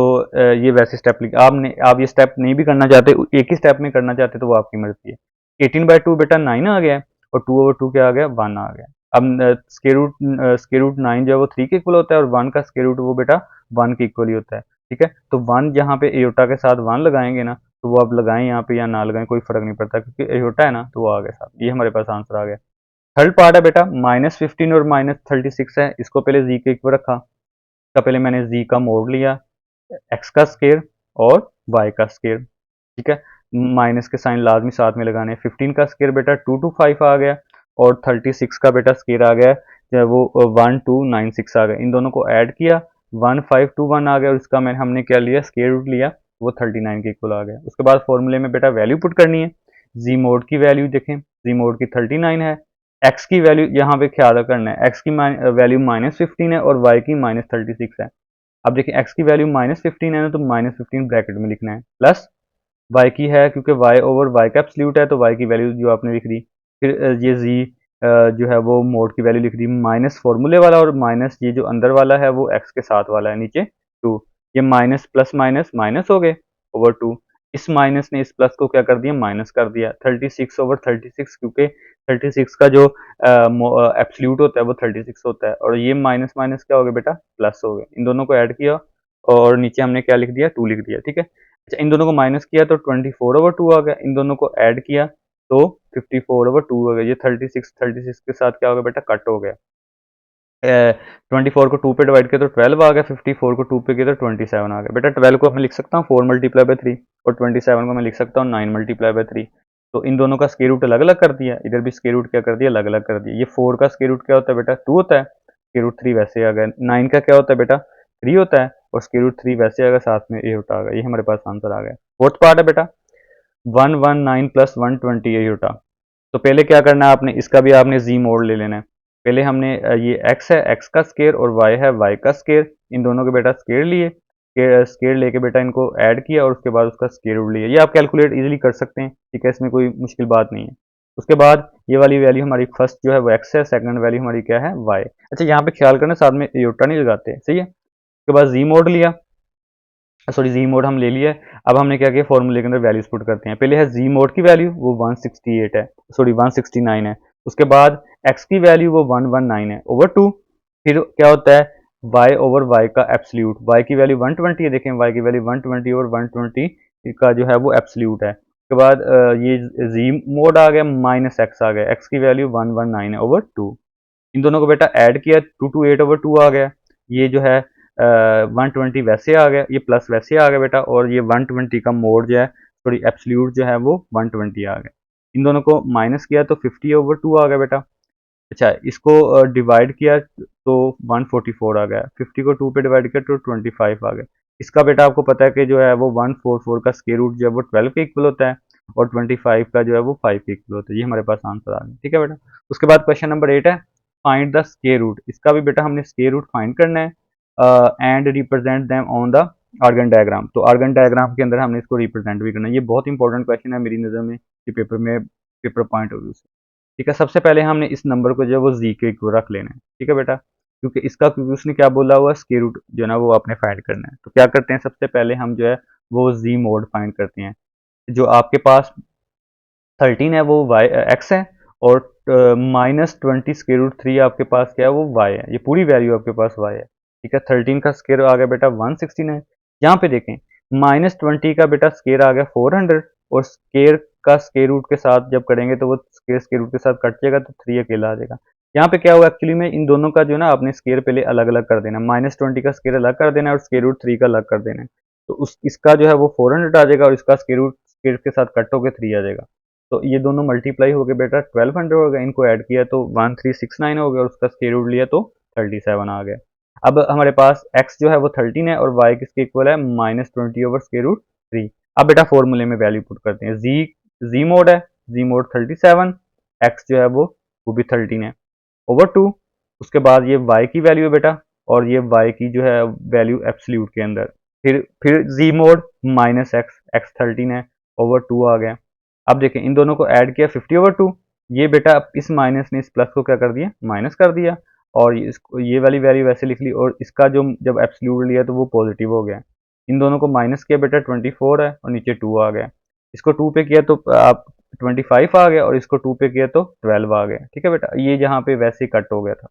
ये वैसे स्टेप लिख, आप ये स्टेप नहीं भी करना चाहते, एक ही स्टेप में करना चाहते तो वो आपकी मर्जी है। 18/2 बेटा 9 आ गया, और 2/2 क्या आ गया 1 आ गया। अब स्क्वायर रूट 9 जो है वो 3 के इक्वल होता है, और 1 का स्क्वायर रूट वो बेटा 1 के इक्वल ही होता है। ठीक है, तो 1 जहाँ पे एयोटा के साथ 1 लगाएंगे ना, तो वो आप लगाएं यहाँ पे या ना लगाएं कोई फर्क नहीं पड़ता, क्योंकि एयोटा है ना तो वो आ गया साथ। ये हमारे पास आंसर आ गया। थर्ड पार्ट है बेटा -15 और -36 है, इसको पहले जी के इक्वल रखा, इसका पहले मैंने जी का मोड लिया, एक्स का स्केयर और वाई का स्केयर। ठीक है, माइनस के साइन लाजमी साथ में लगाने। 15 का स्केयर बेटा 225 आ गया, और 36 का बेटा स्केयर आ गया जो है वो 1296 आ गया। इन दोनों को ऐड किया 1521 आ गया, और इसका मैंने हमने क्या लिया स्केयर रूट लिया, वो 39 के इक्वल आ गया। उसके बाद फॉर्मूले में बेटा वैल्यू पुट करनी है। जी मोड की वैल्यू देखें, जी मोड की 39 है, एक्स की वैल्यू यहाँ पे ख्याल करना है, एक्स की वैल्यू -15 है और वाई की -36 है। अब देखिए एक्स की वैल्यू -15 है ना, तो -15 ब्रैकेट में लिखना है, प्लस वाई की है, क्योंकि वाई ओवर वाई का एब्सोल्यूट है, तो वाई की वैल्यू जो आपने लिख दी। फिर ये जी जो है वो मोड की वैल्यू लिख दी, माइनस फॉर्मूले वाला, और माइनस ये जो अंदर वाला है वो एक्स के साथ वाला है नीचे 2। ये माइनस प्लस माइनस माइनस हो गए ओवर 2। इस माइनस ने इस प्लस को क्या कर दिया माइनस कर दिया, 36 ओवर 36, क्योंकि 36 का जो एब्सोल्यूट होता है वो 36 होता है, और ये माइनस माइनस क्या हो गया बेटा प्लस हो गए। इन दोनों को ऐड किया, और नीचे हमने क्या लिख दिया 2 लिख दिया। ठीक है, अच्छा इन दोनों को माइनस किया तो 24/2 आ गया, इन दोनों को ऐड किया तो 54/2 हो गया। ये 36 के साथ क्या हो गया बेटा कट हो गया। 24 को 2 पे डिवाइड किया तो 12 आ गया, 54 को 2 पे किया तो 27 आ गया। बेटा 12 को मैं लिख सकता हूँ 4 मल्टीप्लाई बाई 3, और 27 को मैं लिख सकता हूँ 9 मल्टीप्लाई बाई 3। तो इन दोनों का स्क्वायर रूट अलग अलग कर दिया, इधर भी स्क्वायर रूट क्या कर दिया अलग अलग कर दिया। ये 4 का स्क्वायर रूट क्या होता है बेटा 2 होता है, स्क्वायर रूट 3 वैसे आ गया। 9 का क्या होता है बेटा 3 होता है, और स्क्वायर रूट 3 वैसे आ गया, साथ में ए होता आ गया। ये हमारे पास आंसर आ गया। फोर्थ पार्ट है बेटा 119 प्लस 120 ए होता। तो पहले क्या करना है आपने, इसका भी आपने जी मोड ले लेना है। पहले हमने ये x है, x का स्केयर, और y है, y का स्केयर। इन दोनों के बेटा स्केयर लिए, स्केयर लेके बेटा इनको ऐड किया, और उसके बाद उसका स्केयर रूट लिया। ये आप कैलकुलेट इजीली कर सकते हैं, ठीक है, इसमें कोई मुश्किल बात नहीं है। उसके बाद ये वाली वैल्यू हमारी फर्स्ट जो है वो x है, सेकंड वैल्यू हमारी क्या है y। अच्छा यहाँ पे ख्याल करना साथ में एयोटा नहीं लगाते, सही है। उसके बाद जी मोड लिया, सॉरी जी मोड हम ले लिया है। अब हमने क्या किया फॉर्मूले के अंदर वैल्यूज पुट करते हैं। पहले है जी मोड की वैल्यू, वो 168 है, सॉरी 169 है। उसके बाद एक्स की वैल्यू वो 119 है ओवर 2। फिर क्या होता है वाई ओवर वाई का एब्सोल्यूट, वाई की वैल्यू 120 है, देखें वाई की वैल्यू 120 और 120 का जो है वो एब्सोल्यूट है। उसके बाद ये जी मोड आ गया, माइनस एक्स आ गया, एक्स की वैल्यू 119 है ओवर 2। इन दोनों को बेटा ऐड किया 228/2 आ गया। ये जो है 120 वैसे आ गया, ये प्लस वैसे आ गया बेटा, और ये 120 का मोड जो है सॉरी एब्सोल्यूट जो है वो 120 आ गया। इन दोनों को माइनस किया तो 50/2 आ गया बेटा। अच्छा इसको डिवाइड किया तो 144 आ गया, 50 को 2 पे डिवाइड किया तो 25 आ गया। इसका बेटा आपको पता है कि जो है वो 144 का स्क्वायर रूट जो है वो 12 के इक्वल होता है, और 25 का जो है वो 5 के इक्वल होता है। ये हमारे पास आंसर आ गया, ठीक है बेटा। उसके बाद क्वेश्चन नंबर 8 है फाइंड द स्क्वायर रूट। इसका भी बेटा हमने स्क्वायर रूट फाइंड करना है and represent them on the Argand diagram. तो आर्गन डायग्राम के अंदर हमने इसको रिप्रेजेंट भी करना है। ये बहुत इंपॉर्टेंट क्वेश्चन है मेरी नज़र में, ये पेपर पॉइंट ऑफ व्यू से। ठीक है, सबसे पहले हमने इस नंबर को जो है वो जी के इक्वल रख लेना है, ठीक है बेटा, क्योंकि इसका क्योंकि उसने क्या बोला हुआ स्क्वायर रूट जो है ना वो आपने फाइंड करना है। तो क्या करते हैं सबसे पहले हम जो है वो जी मोड फाइंड करते हैं। जो आपके पास 13 है वो वाई एक्स है, और -20 स्क्वायर रूट 3 आपके पास क्या है वो वाई है। ये पूरी वैल्यू आपके पास वाई है, ठीक है। 13 का स्क्वायर आ गया बेटा 169। यहाँ पे देखें -20 का बेटा स्क्वायर आ गया 400, और स्क्वायर का स्क्वायर रूट के साथ जब करेंगे तो वो स्क्वायर रूट के साथ कट जाएगा, तो 3 अकेला आ जाएगा। यहाँ पे क्या हुआ एक्चुअली में इन दोनों का जो है ना आपने स्क्वायर पहले अलग अलग कर देना, -20 का स्क्वायर अलग कर देना है, और स्क्वायर रूट 3 का अलग कर देना है। तो उस इसका जो है वो 400 आ जाएगा, और इसका स्क्वायर रूट स्क्वायर के साथ कट होकर 3 आ जाएगा। तो ये दोनों मल्टीप्लाई हो गए बेटा 1200 हो गया, इनको ऐड किया तो 1369 हो गया, और उसका स्क्वायर रूट लिया तो 37 आ गया। अब हमारे पास x जो है वो 13 है, और y किसके इक्वल है -20/√3। अब बेटा फॉर्मूले में वैल्यू पुट करते हैं। जी मोड है, जी मोड 37, एक्स जो है वो भी 13 है, ओवर 2। उसके बाद ये y की वैल्यू है बेटा, और ये y की जो है वैल्यू एब्सोल्यूट के अंदर, फिर जी मोड माइनस एक्स, एक्स 13 है, ओवर 2 आ गया। अब देखें इन दोनों को ऐड किया 50/2, ये बेटा इस माइनस ने इस प्लस को क्या कर दिया, माइनस कर दिया, और इसको ये वाली वैल्यू वैसे लिख ली, और इसका जो जब एब्सोल्यूट लिया तो वो पॉजिटिव हो गया। इन दोनों को माइनस किया बेटा 24 है, और नीचे 2 आ गया। इसको 2 पे किया तो आप 25 आ गया, और इसको 2 पे किया तो 12 आ गया। ठीक है बेटा, ये जहाँ पे वैसे ही कट हो गया था,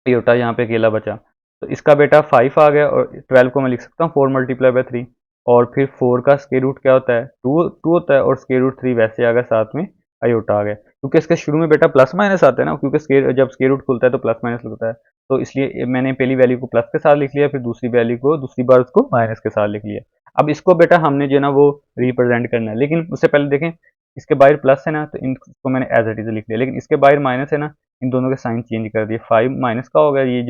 आयोटा यहाँ पे अकेला बचा, तो इसका बेटा 5 आ गया, और 12 को मैं लिख सकता हूँ 4 मल्टीप्लाई बाय 3, और फिर 4 का स्क्वायर रूट क्या होता है, 2 होता है, और स्क्वायर रूट 3 वैसे आ गया, साथ में आयोटा आ गया, क्योंकि इसके शुरू में बेटा प्लस माइनस आते हैं ना, क्योंकि जब स्क्वायर रूट खुलता है तो प्लस माइनस लगता है, तो इसलिए मैंने पहली वैल्यू को प्लस के साथ लिख लिया, फिर दूसरी वैल्यू को दूसरी बार उसको माइनस के साथ लिख लिया। अब इसको बेटा हमने जो है ना वो रिप्रेजेंट करना है, लेकिन उससे पहले देखें इसके बाहर प्लस है ना, तो इनको मैंने एज इट इज लिख लिया, लेकिन इसके बाहर माइनस है ना, इन दोनों के साइन चेंज कर दिए। 5 माइनस का हो गया, ये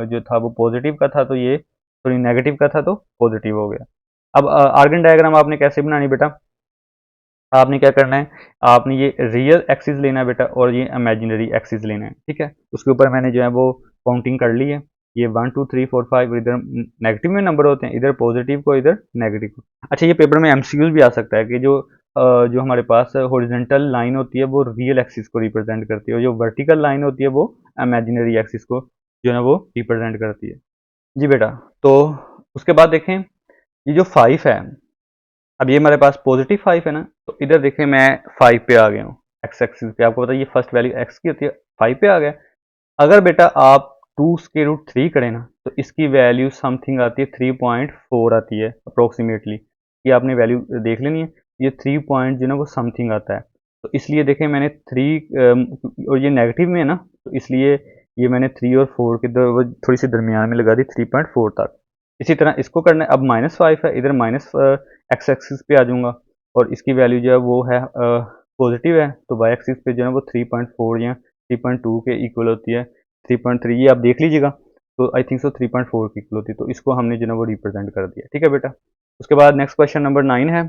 जो था वो पॉजिटिव का था, तो ये सॉरी नेगेटिव का था तो पॉजिटिव हो गया। अब आर्गन डायग्राम आपने कैसे बनानी बेटा, आपने क्या करना है, आपने ये रियल एक्सिस लेना है बेटा, और ये इमेजिनरी एक्सिस लेना है। ठीक है, उसके ऊपर मैंने जो है वो काउंटिंग कर ली है, ये 1 2 3 4 5 इधर नेगेटिव में नंबर होते हैं, इधर पॉजिटिव को इधर नेगेटिव को। अच्छा, ये पेपर में एमसीक्यूज भी आ सकता है कि जो हमारे पास हॉरिजॉन्टल लाइन होती है वो रियल एक्सिस को रिप्रेजेंट करती है, और जो वर्टिकल लाइन होती है वो इमेजिनरी एक्सिस को जो है ना वो रिप्रेजेंट करती है। जी बेटा, तो उसके बाद देखें ये जो 5 है, अब ये हमारे पास पॉजिटिव 5 है ना, तो इधर देखें मैं 5 पे आ गया हूँ, एक्स एक्सिस पे। आपको पता है ये फर्स्ट वैल्यू एक्स की होती है, 5 पे आ गया। अगर बेटा आप 2 स्क्वायर रूट 3 करें ना, तो इसकी वैल्यू समथिंग आती है 3.4 आती है अप्रोक्सीमेटली। ये आपने वैल्यू देख लेनी है, ये 3 पॉइंट जो है ना वो समथिंग आता है, तो इसलिए देखें मैंने 3 और ये नेगेटिव में है ना, तो इसलिए ये मैंने 3 और 4 के थोड़ी सी दरमियान में लगा दी 3.4 तक। इसी तरह इसको करना है, अब -5 है, इधर माइनस एक्स एक्सिस पे आ जाऊंगा, और इसकी वैल्यू जो है वो है पॉजिटिव है, तो वाई एक्सिस पे जो है वो 3.4 या 3.2 के इक्वल होती है। 3.3 ये आप देख लीजिएगा, तो आई थिंक सो 3.4 की इक्वल होती है, तो इसको हमने जो है वो रिप्रेजेंट कर दिया। ठीक है बेटा, उसके बाद नेक्स्ट क्वेश्चन नंबर 9 है,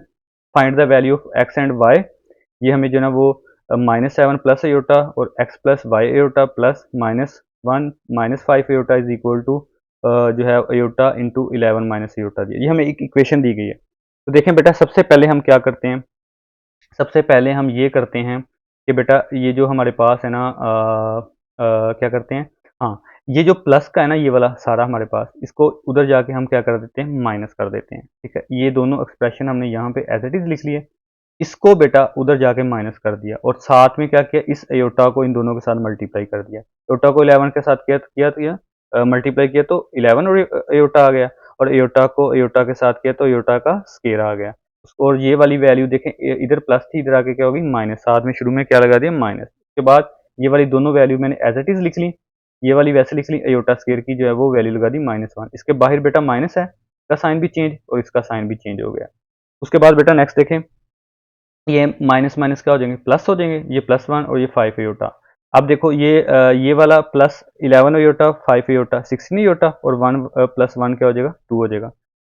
find the value of x and y. ये हमें जो है ना वो -7 प्लस एयोटा और x plus y iota plus -1 -5 iota is equal to जो है एयोटा इंटू 11 माइनस एयोटा दिया, ये हमें एक इक्वेशन दी गई है। तो देखें बेटा, सबसे पहले हम क्या करते हैं, सबसे पहले हम ये करते हैं कि बेटा ये जो हमारे पास है ना क्या करते हैं, हाँ, ये जो प्लस का है ना ये वाला सारा हमारे पास, इसको उधर जाके हम क्या कर देते हैं, माइनस कर देते हैं। ठीक है, ये दोनों एक्सप्रेशन हमने यहाँ पे एज इट इज लिख लिए, इसको बेटा उधर जाके माइनस कर दिया, और साथ में क्या किया, इस एयोटा को इन दोनों के साथ मल्टीप्लाई कर दिया। एयोटा को 11 के साथ किया मल्टीप्लाई किया तो 11 और एयोटा आ गया, और एयोटा को एयोटा के साथ किया तो एयोटा का स्केयर आ गया। और ये वाली वैल्यू देखें, इधर प्लस थी, इधर आके क्या होगी माइनस, साथ में शुरू में क्या लगा दिया माइनस। उसके बाद ये वाली दोनों वैल्यू मैंने एज इट इज लिख ली, ये वाली वैसे लिख ली, एयोटा स्केयर की जो है वो वैल्यू लगा दी -1। इसके बाहर बेटा माइनस है, इसका साइन भी चेंज और इसका साइन भी चेंज हो गया। उसके बाद बेटा नेक्स्ट देखें, ये माइनस माइनस क्या हो जाएंगे, प्लस हो जाएंगे, ये +1 और ये 5 एयोटा। अब देखो ये वाला प्लस 11 एयोटा 5 एयोटा 16 एयोटा, और 1 + 1 क्या हो जाएगा 2 हो जाएगा।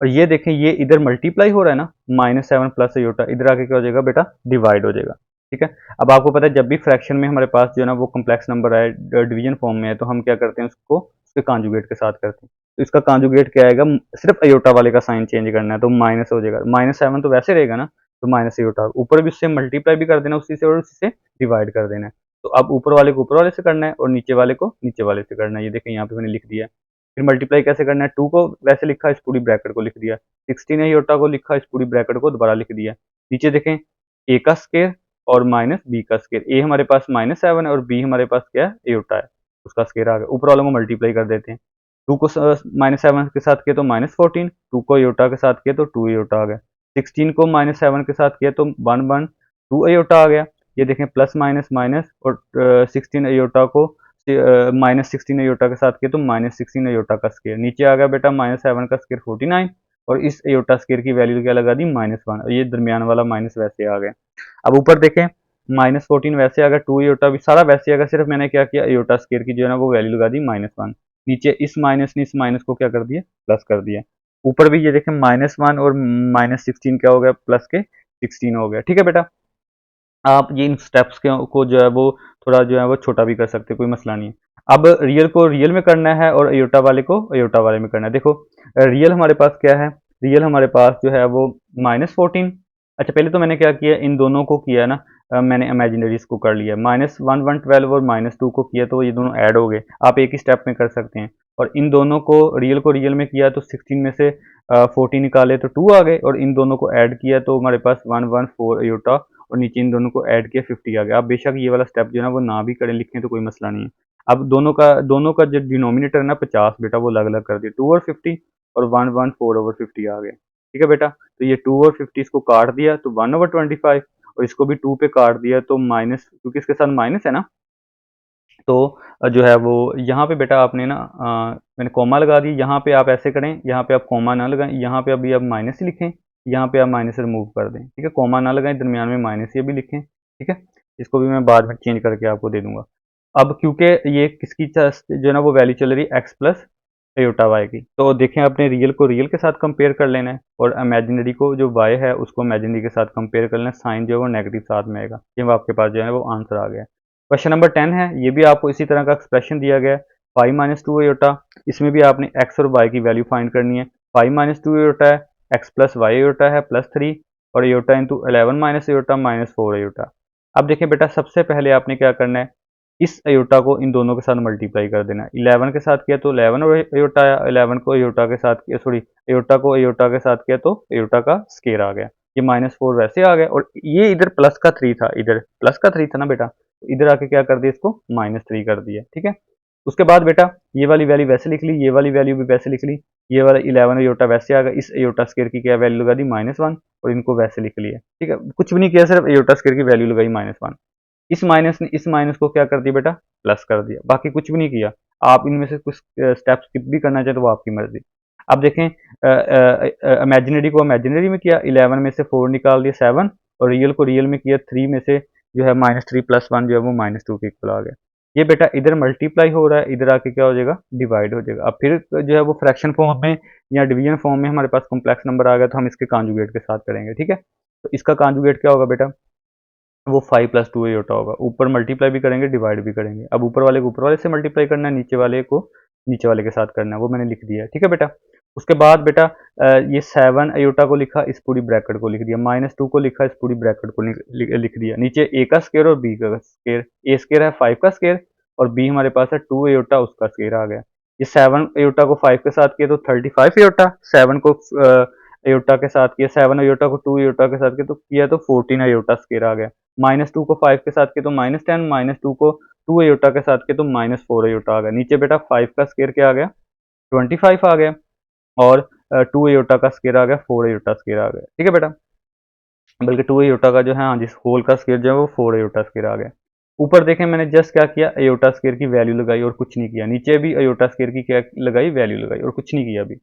और ये देखें ये इधर मल्टीप्लाई हो रहा है ना, -7 प्लस एयोटा, इधर आके क्या हो जाएगा बेटा डिवाइड हो जाएगा। ठीक है, अब आपको पता है जब भी फ्रैक्शन में हमारे पास जो है ना वो कम्प्लेक्स नंबर है, डिवीजन फॉर्म में है, तो हम क्या करते हैं उसको उसके कॉन्जुगेट के साथ करते हैं। तो इसका कॉन्जुगेट क्या आएगा, सिर्फ एयोटा वाले का साइन चेंज करना है, तो माइनस हो जाएगा, -7 तो वैसे रहेगा ना, तो माइनस एयोटा ऊपर भी उससे मल्टीप्लाई भी कर देना उसी से, और उसी से डिवाइड कर देना है। तो अब ऊपर वाले को ऊपर वाले से करना है, और नीचे वाले को नीचे वाले से करना है। ये देखें यहाँ पे मैंने लिख दिया है। फिर मल्टीप्लाई कैसे करना है, 2 को वैसे लिखा, इस पूरी ब्रैकेट को लिख दिया, 16 एयोटा को लिखा, इस पूरी ब्रैकेट को दोबारा लिख दिया। नीचे देखें ए का स्केयर और माइनस बी का स्केयर, ए हमारे पास -7 है और बी हमारे पास क्या है एयोटा है, उसका स्केयर आ गया। ऊपर वालों को मल्टीप्लाई कर देते हैं, 2 को -7 के साथ किया तो -14, 2 को एयोटा के साथ किया तो 2 एयोटा आ गया, 16 को -7 के साथ किया तो 2 एयोटा आ गया। ये देखें प्लस माइनस माइनस, और 16 एयोटा को -16 एयोटा के साथ किया तो -16 एयोटा का स्केयर। नीचे आ गया बेटा -7 का स्केयर 49, और इस एयोटा स्केयर की वैल्यू क्या लगा दी -1, और ये दरमियान वाला माइनस वैसे आ गया। अब ऊपर देखें -14 वैसे आ गया, 2 एयोटा भी सारा वैसे आ गया, सिर्फ मैंने क्या किया एयोटा स्केयर की जो है ना वो वैल्यू लगा दी -1। नीचे इस माइनस ने इस माइनस को क्या कर दिया, प्लस कर दिया। ऊपर भी ये देखें -1 और -16 क्या हो गया, प्लस के 16 हो गया। ठीक है बेटा, आप ये इन स्टेप्स को जो है वो थोड़ा जो है वो छोटा भी कर सकते हैं, कोई मसला नहीं है। अब रियल को रियल में करना है और अयोटा वाले को अयोटा वाले में करना है। देखो रियल हमारे पास क्या है, रियल हमारे पास जो है वो -14। अच्छा पहले तो मैंने क्या किया, इन दोनों को किया ना, मैंने इमेजिनरीज को कर लिया, -1 112 और -2 को किया तो ये दोनों ऐड हो गए। आप एक ही स्टेप में कर सकते हैं। और इन दोनों को रियल में किया तो 16 में से 14 निकाले तो 2 आ गए, और इन दोनों को ऐड किया तो हमारे पास 114 अयोटा, और नीचे इन दोनों को ऐड किया 50 आ गया। आप बेशक ये वाला स्टेप जो है ना वो ना भी करें, लिखें तो कोई मसला नहीं है। अब दोनों का जो डिनोमिनेटर है ना 50 बेटा, वो अलग अलग कर दिया, 2 और 50, और 114/50 आ गए। ठीक है बेटा, तो ये 2 और 50 इसको काट दिया तो 1/25, और इसको भी 2 पे काट दिया तो माइनस, क्योंकि इसके साथ माइनस है ना, तो जो है वो यहाँ पे बेटा आपने ना मैंने कॉमा लगा दी। यहाँ पे आप ऐसे करें, यहाँ पे आप कॉमा ना लगाएं, यहाँ पे अभी आप माइनस ही लिखें, यहाँ पे आप माइनस रिमूव कर दें। ठीक है, कॉमा ना लगाएं, दरमियान में माइनस ही अभी लिखें। ठीक है, इसको भी मैं बाद में चेंज करके आपको दे दूंगा। अब क्योंकि ये किसकी जो है ना वो वैल्यू चल रही है एक्स प्लस अयोटा वाई की, तो देखें अपने रियल को रियल के साथ कंपेयर कर लेना है, और इमेजिनरी को जो वाई है उसको इमेजिनरी के साथ कंपेयर कर लेना है। साइन जो है वो नेगेटिव साथ में आएगा। ये आपके पास जो है वो आंसर आ गया है। क्वेश्चन नंबर 10 है, ये भी आपको इसी तरह का एक्सप्रेशन दिया गया है, 5 - 2 अयोटा। इसमें भी आपने एक्स और वाई की वैल्यू फाइंड करनी है। 5 - 2 अयोटा है, एक्स प्लस वाई अयोटा है +3, और iota into 11 minus iota -4 iota. अब देखिए बेटा, सबसे पहले आपने क्या करना है, इस अयोटा को इन दोनों के साथ मल्टीप्लाई कर देना है। 11 के साथ किया तो 11 और अयोटा आया, 11 को अयोटा के साथ किया, सॉरी अयोटा को अयोटा के साथ किया तो अयोटा का स्केयर आ गया। ये -4 वैसे आ गया, और ये इधर प्लस का 3 था, इधर प्लस का 3 था ना बेटा, इधर आके क्या कर दिया, इसको -3 कर दिया। ठीक है, उसके बाद बेटा ये वाली वैल्यू वैसे लिख ली, ये वाली वैल्यू भी वैसे लिख ली, ये वाला 11 अयोटा वैसे आ गया, इस अयोटा स्केयर की क्या वैल्यू लगा दी, -1, और इनको वैसे लिख लिया। ठीक है, कुछ भी नहीं किया, सिर्फ अयोटा स्केयर की वैल्यू लगाई -1। इस माइनस ने इस माइनस को क्या कर दिया बेटा, प्लस कर दिया, बाकी कुछ भी नहीं किया। आप इनमें से कुछ स्टेप स्किप भी करना चाहे तो वो आपकी मर्जी। अब देखें, इमेजिनरी को इमेजिनरी में किया, 11 में से 4 निकाल दिया 7, और रियल को रियल में किया, 3 में से जो है -3 + 1 जो है वो -2 के इक्वल आ गया। ये बेटा इधर मल्टीप्लाई हो रहा है, इधर आके क्या हो जाएगा, डिवाइड हो जाएगा। अब फिर जो है वो फ्रैक्शन फॉर्म में या डिवीजन फॉर्म में हमारे पास कॉम्प्लेक्स नंबर आ गया, तो हम इसके कॉन्जुगेट के साथ करेंगे। ठीक है, तो इसका कॉन्जुगेट क्या होगा बेटा, वो 5 + 2 अयोटा होगा। ऊपर मल्टीप्लाई भी करेंगे, डिवाइड भी करेंगे। अब ऊपर वाले को ऊपर वाले से मल्टीप्लाई करना है, नीचे वाले को नीचे वाले के साथ करना है, वो मैंने लिख दिया है। ठीक है बेटा, उसके बाद बेटा ये 7 अयोटा को लिखा, इस पूरी ब्रैकेट को लिख दिया, -2 को लिखा, इस पूरी ब्रैकेट को लिख दिया। नीचे ए का स्केयर और बी का स्केयर, ए स्केयर है 5 का स्केयर, और बी हमारे पास है 2 अयोटा, उसका स्केयर आ गया। ये 7 अयोटा को 5 के साथ किया तो 35 अयोटा, 7 को अयोटा के साथ किया, 7 अयोटा को 2 अयोटा के साथ किया तो 14 अयोटा स्केयर आ गया। -2 को 5 के साथ किया तो -10, -2 को 2 अयोटा के साथ किया तो -4 अयोटा आ गया। नीचे बेटा 5 का स्केयर क्या आ गया, 25 आ गया, और 2 अयोटा का स्केयर आ गया, 4 अयोटा स्केयर आ गया। ठीक है बेटा, बल्कि 2 अयोटा का जो है, हाँ जिस होल का स्केयर जो है वो 4 अयोटा स्केयर आ गया। ऊपर देखें मैंने जस्ट क्या किया, अयोटा स्केयर की वैल्यू लगाई और कुछ नहीं किया। नीचे भी अयोटा स्केयर की क्या लगाई, वैल्यू लगाई, और कुछ नहीं किया अभी।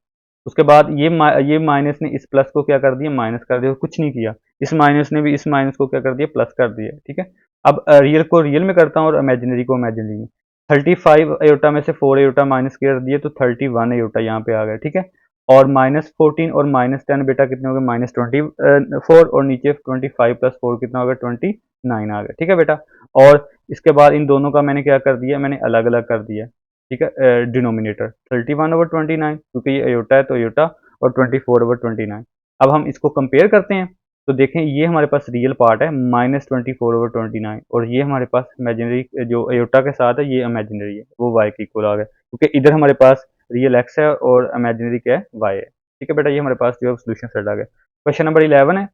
उसके बाद ये माइनस ने इस प्लस को क्या कर दिया, माइनस कर दिया, और कुछ नहीं किया। इस माइनस ने भी इस माइनस को क्या कर दिया, प्लस कर दिया। ठीक है, अब रियल को रियल में करता हूँ और इमेजिनरी को इमेजिनरी में। 35 अयोटा में से 4 अयोटा माइनस कर दिए तो 31 अयोटा यहाँ पे आ गया। ठीक है, और -14 और -10 बेटा कितने हो गए, -24, और नीचे 25 + 4 कितना हो गया, 29 आ गया। ठीक है बेटा, और इसके बाद इन दोनों का मैंने क्या कर दिया, मैंने अलग अलग कर दिया। ठीक है, डिनोमिनेटर 31/29, क्योंकि ये अयोटा है तो अयोटा, और 24/29। अब हम इसको कंपेयर करते हैं, तो देखें ये हमारे पास रियल पार्ट है -24/29, और ये हमारे पास इमेजिनरी जो अयोटा के साथ है, ये इमेजिनरी है, वो वाई के इक्वल आ गया, क्योंकि इधर हमारे पास रियल एक्स है और इमेजिनरी क्या है, वाई है। ठीक है बेटा, ये हमारे पास जो है सोल्यूशन सेट आ गया। क्वेश्चन नंबर 11 है,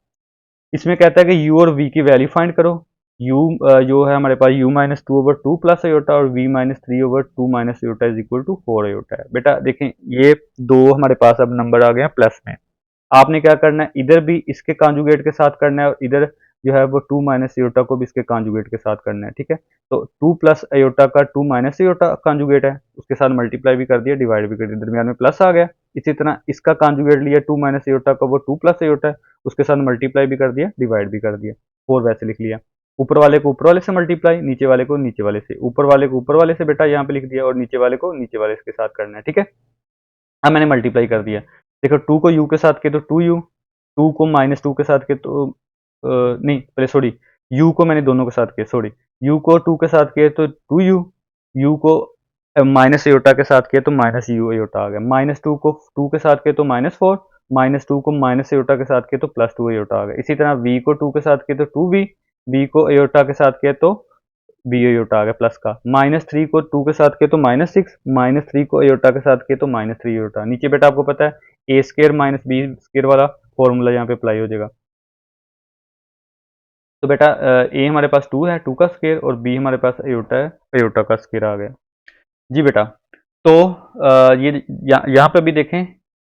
इसमें कहता है कि u और v की वैल्यू फाइंड करो। u जो है हमारे पास u-2/2 प्लस अयोटा, और v-3/2 minus iota is equal to 4 iota है। बेटा देखें ये दो हमारे पास अब नंबर आ गए हैं प्लस में। आपने क्या करना है, इधर भी इसके कॉन्जुगेट के साथ करना है, और इधर जो है वो 2 माइनस अयोटा को भी इसके कॉन्जुगेट के साथ करना है। ठीक है, तो 2 प्लस अयोटा का 2 माइनस अयोटा कॉन्जुगेट है, उसके साथ मल्टीप्लाई भी कर दिया, डिवाइड भी कर दिया, दरमियान में प्लस आ गया। इसी तरह इसका कॉन्जुगेट लिया 2 माइनस अयोटा का, वो 2 प्लस अयोटा है, उसके साथ मल्टीप्लाई भी कर दिया, डिवाइड भी कर दिया, 4 वैसे लिख लिया। ऊपर वाले को ऊपर वाले से मल्टीप्लाई, नीचे वाले को नीचे वाले से, ऊपर वाले को ऊपर वाले से बेटा यहाँ पे लिख दिया, और नीचे वाले को नीचे वाले के साथ करना है। ठीक है, अब मैंने मल्टीप्लाई कर दिया, देखो 2 को u के साथ किए तो 2u, 2 को -2 के साथ किए तो नहीं पहले सॉरी, u को मैंने दोनों के साथ किए, सॉरी, u को 2 के साथ किए तो 2u, u को माइनस एयोटा के साथ किए तो माइनस यू एयोटा आ गया, -2 को 2 के साथ किए तो -4, -2 को माइनस एयोटा के साथ किए तो +2 एयोटा आ गया। इसी तरह v को 2 के साथ किए तो 2v, v को एयोटा के साथ किए तो बी एयोटा आ गया प्लस का, -3 को 2 के साथ किए तो -6, -3 को एयोटा के साथ किए तो -3 एयोटा। नीचे बेटा आपको पता है a square minus b square वाला फॉर्मूला यहाँ पे अप्लाई हो जाएगा। तो बेटा a हमारे पास 2 है, 2 का स्क्वायर, और b हमारे पास एयोटा है, एयोटा का स्क्वायर आ गया। जी बेटा, तो ये यहाँ पे भी देखें,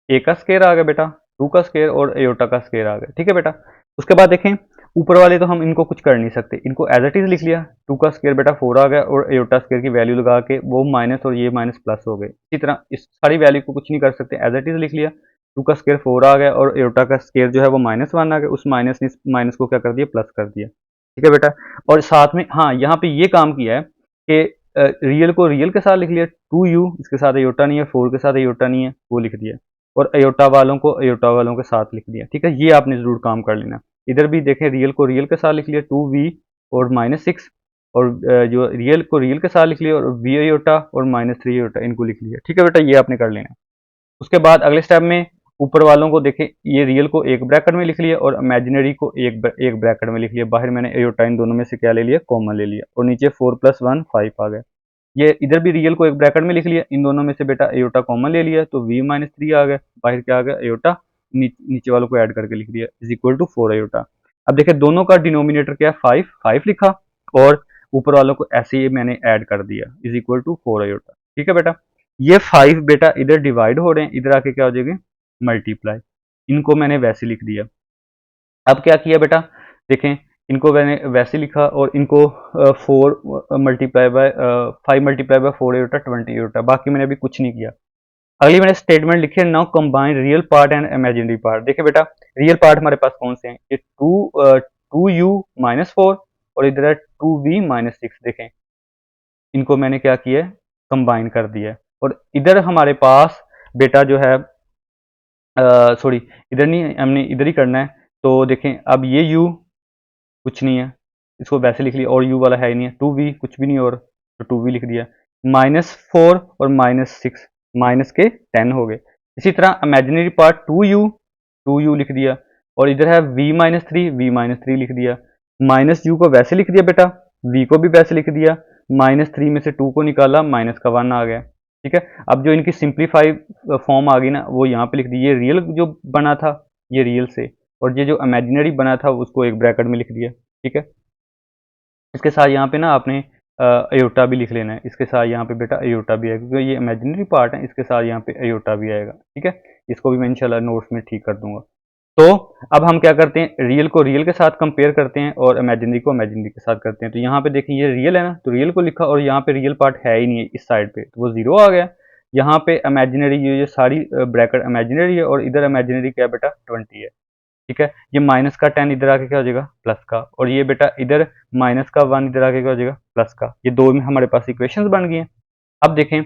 a का स्क्वायर आ गया बेटा, 2 का स्क्वायर और एयोटा का स्क्वायर आ गया, ठीक है बेटा। उसके बाद देखें ऊपर वाले तो हम इनको कुछ कर नहीं सकते, इनको एज इट इज लिख लिया, 2 का स्क्वायर बेटा 4 आ गया, और एयोटा स्क्वायर की वैल्यू लगा के वो माइनस और ये माइनस प्लस हो गए। इसी तरह इस सारी वैल्यू को कुछ नहीं कर सकते, एज इट इज लिख लिया, 2 का स्क्वायर 4 आ गया और एयोटा का स्क्वायर जो है वो -1 आ गया, उस माइनस ने माइनस को क्या कर दिया, प्लस कर दिया, ठीक है बेटा। और साथ में हाँ यहाँ पे ये काम किया है कि रियल को रियल के साथ लिख लिया, 2u इसके साथ एयोटा नहीं है, 4 के साथ एयोटा नहीं है, वो लिख दिया, और एयोटा वालों को एयोटा वालों के साथ लिख दिया, ठीक है। ये आपने जरूर काम कर लेना। इधर भी देखें, रियल को रियल के साथ लिख लिया 2v और -6, और जो रियल को रियल के साथ लिख लिया, और v एयोटा और -3 एयोटा इनको लिख लिया, ठीक है बेटा, ये आपने कर लेना। उसके बाद अगले स्टेप में ऊपर वालों को देखें, ये रियल को एक ब्रैकेट में लिख लिया और इमेजिनरी को एक ब्रैकेट में लिख लिया, बाहर मैंने एयोटा इन दोनों में से क्या ले लिया, कॉमन ले लिया, और नीचे 4 + 1 5 आ गया। ये इधर भी रियल को एक ब्रैकेट में लिख लिया, इन दोनों में से बेटा एयोटा कॉमन ले लिया तो v - 3 आ गया, बाहर क्या आ गया, एयोटा, नीचे वालों को ऐड करके लिख दिया इज इक्वल टू 4 एयोटा। अब देखिए दोनों का डिनोमिनेटर क्या है, 5 लिखा, और ऊपर वालों को ऐसे ही मैंने ऐड कर दिया इज इक्वल टू 4 एयोटा, ठीक है बेटा। ये 5 बेटा इधर डिवाइड हो रहे हैं, इधर आके क्या हो जाएगी, मल्टीप्लाई, इनको मैंने वैसे लिख दिया। अब क्या किया बेटा, देखें इनको मैंने वैसे लिखा, और इनको 4 multiply by 5 multiply by 4 aorta 20 aorta, बाकी मैंने अभी कुछ नहीं किया। अगली मैंने स्टेटमेंट लिखी है, now combine real part and imaginary part. देखिए बेटा रियल पार्ट हमारे पास कौन से हैं, ये 2u - 4 और इधर है 2v - 6, देखें इनको मैंने क्या किया है, कंबाइन कर दिया है, और इधर हमारे पास बेटा जो है सॉरी इधर नहीं, हमने इधर ही करना है। तो देखें अब ये u कुछ नहीं है, इसको वैसे लिख लिया, और u वाला है ही नहीं है, 2v कुछ भी नहीं, और तो 2v लिख दिया, -4 और -6 माइनस के 10 हो गए। इसी तरह इमेजिनरी पार्ट 2u लिख दिया, और इधर है v - 3 लिख दिया, माइनस u को वैसे लिख दिया बेटा, v को भी वैसे लिख दिया, -3 में से 2 को निकाला, माइनस का 1 आ गया, ठीक है। अब जो इनकी सिंप्लीफाई फॉर्म आ गई ना, वो यहाँ पे लिख दी, ये रियल जो बना था ये रियल से, और ये जो इमेजिनरी बना था उसको एक ब्रैकेट में लिख दिया, ठीक है। इसके साथ यहाँ पे ना आपने अयोटा भी लिख लेना है, इसके साथ यहाँ पे बेटा अयोटा भी आएगा, क्योंकि ये इमेजिनरी पार्ट है, इसके साथ यहाँ पे अयोटा भी आएगा, ठीक है। इसको भी मैं इंशाल्लाह नोट्स में ठीक कर दूंगा। तो अब हम क्या करते हैं, रियल को रियल के साथ कंपेयर करते हैं और इमेजिनरी को इमेजिनरी के साथ करते हैं। तो यहाँ पे देखिए ये रियल है ना, तो रियल को लिखा, और यहाँ पे रियल पार्ट है ही नहीं है इस साइड पे, तो वो 0 आ गया। यहाँ पे इमेजिनरी, ये सारी ब्रैकेट इमेजिनरी है, और इधर इमेजिनरी क्या है बेटा, 20 है, ठीक है। ये माइनस का 10 इधर आके क्या हो जाएगा, प्लस का, और ये बेटा इधर माइनस का 1 इधर आके क्या हो जाएगा, प्लस का। ये दो में हमारे पास इक्वेशंस बन गई हैं। अब देखें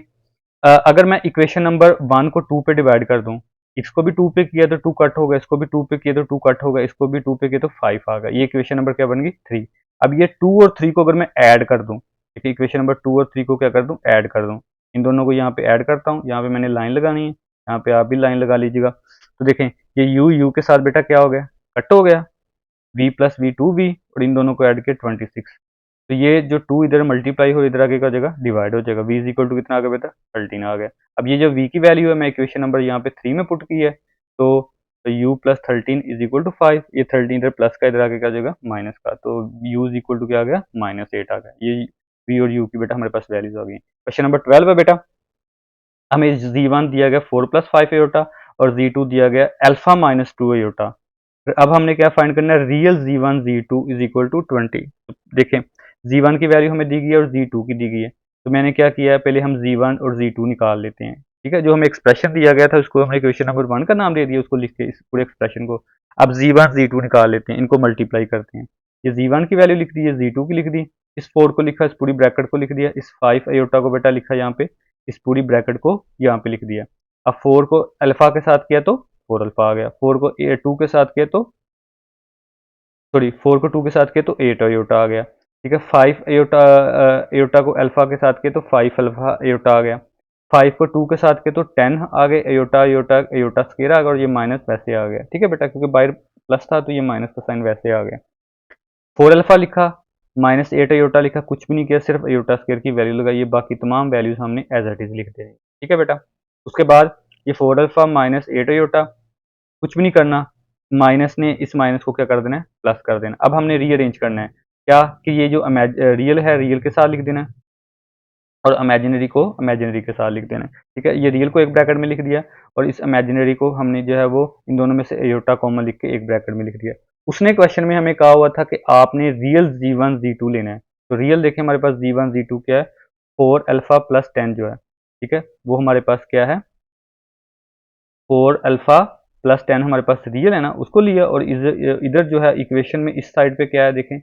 अगर मैं इक्वेशन नंबर 1 को 2 पे डिवाइड कर दूं, इसको भी 2 पे किया तो 2 कट होगा, इसको भी 2 पे किया तो 2 कट होगा, इसको भी 2 पे किया तो 5 आ गया। ये इक्वेशन नंबर क्या बन गई, 3। अब ये 2 और 3 को अगर मैं ऐड कर दूं, देखिए इक्वेशन नंबर 2 और 3 को क्या कर दूं, ऐड कर दूं, इन दोनों को यहाँ पे ऐड करता हूँ, यहाँ पे मैंने लाइन लगानी है, यहाँ पे आप भी लाइन लगा लीजिएगा। तो देखें ये यू के साथ बेटा क्या हो गया, कट हो गया, v प्लस वी 2v, और इन दोनों को ऐड किया 26। तो ये जो 2 इधर मल्टीप्लाई हो, इधर आगे क्या हो जाएगा, डिवाइड हो जाएगा, v इज इक्वल टू कितना आ गया बेटा, 13 आ गया। अब ये जो v की वैल्यू है, मैं इक्वेशन नंबर यहाँ पे 3 में पुट की है, तो u plus 13 is equal to 5, ये 13 इधर प्लस का, इधर आगे क्या हो जाएगा, माइनस का, तो u इज इक्वल टू क्या आ गया, -8 आ गया। ये v और u की बेटा हमारे पास वैल्यूज आ गई। क्वेश्चन नंबर 12 है बेटा, हमें z1 दिया गया 4 + 5 एयोटा, और z2 दिया गया अल्फा -2 एयोटा। अब हमने क्या फाइंड करना है, real z1 z2 is equal to 20। देखें z1 की वैल्यू हमें दी गई है और z2 की दी गई है, तो मैंने क्या किया है, पहले हम z1 और z2 निकाल लेते हैं, ठीक है। जो हमें एक्सप्रेशन दिया गया था उसको हमने क्वेश्चन नंबर 1 का नाम दे दिया, उसको लिख के इस पूरे एक्सप्रेशन को। अब z1 z2 निकाल लेते हैं, इनको मल्टीप्लाई करते हैं, ये z1 की वैल्यू लिख दी, ये z2 की लिख दी, इस 4 को लिखा, इस पूरी ब्रैकेट को लिख दिया, इस 5 अयोटा को बेटा लिखा यहाँ पे, इस पूरी ब्रैकेट को यहाँ पे लिख दिया। अब 4 को अल्फ़ा के साथ किया तो 4 अल्फ़ा आ गया, 4 को 2 के साथ किया तो सॉरी 4 को 2 के साथ किया तो 8 अयोटा आ गया। ठीक है, 5 अयोटा अयोटा को अल्फ़ा के साथ किया तो 5 अल्फ़ा अयोटा आ गया। 5 को 2 के साथ किया तो 10 आ गए अयोटा अयोटा अयोटा स्क्वायर आ गया और ये माइनस वैसे आ गया। ठीक है बेटा, क्योंकि बाहर प्लस था तो ये माइनस का साइन वैसे आ गया। 4 अल्फ़ा लिखा, माइनस 8 अयोटा लिखा, कुछ भी नहीं किया, सिर्फ अयोटा स्क्वायर की वैल्यू लगाई, बाकी तमाम वैल्यूज हमने एज इट इज लिख दी। ठीक है बेटा, उसके बाद ये 4 अल्फ़ा माइनस 8 अयोटा, कुछ भी नहीं करना, माइनस ने इस माइनस को क्या कर देना है, प्लस कर देना। अब हमने रीअरेंज करना है क्या कि ये जो रियल है रियल के साथ लिख देना है और इमेजिनरी को इमेजिनरी के साथ लिख देना है। ठीक है, ये रियल को एक ब्रैकेट में लिख दिया और इस इमेजिनरी को हमने जो है वो इन दोनों में से एयोटा कॉमन लिख के एक ब्रैकेट में लिख दिया। उसने क्वेश्चन में हमें कहा हुआ था कि आपने रियल जी1 जी2 लेना है, तो रियल देखें हमारे पास जी1 जी2 क्या है, 4 अल्फा प्लस 10 जो है। ठीक है, वो हमारे पास क्या है, 4 अल्फा प्लस 10 हमारे पास रियल है ना, उसको लिया और इधर इधर जो है इक्वेशन में इस साइड पे क्या है देखें,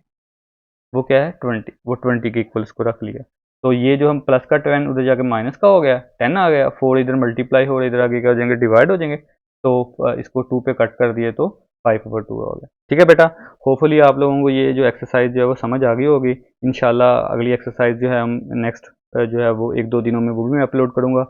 वो क्या है 20, वो 20 के इक्वल्स को रख लिया। तो ये जो हम प्लस का 10 उधर जाके माइनस का हो गया, 10 आ गया, 4 इधर मल्टीप्लाई हो रहा है, इधर आगे क्या हो जाएंगे, डिवाइड हो जाएंगे। तो इसको 2 पे कट कर दिए तो 5/2 हो गया। ठीक है बेटा, होपफुली आप लोगों को ये जो एक्सरसाइज जो है वो समझ आ गई होगी। इंशाल्लाह अगली एक्सरसाइज जो है हम नेक्स्ट जो है वो 1-2 दिनों में वो भी मैं अपलोड करूँगा।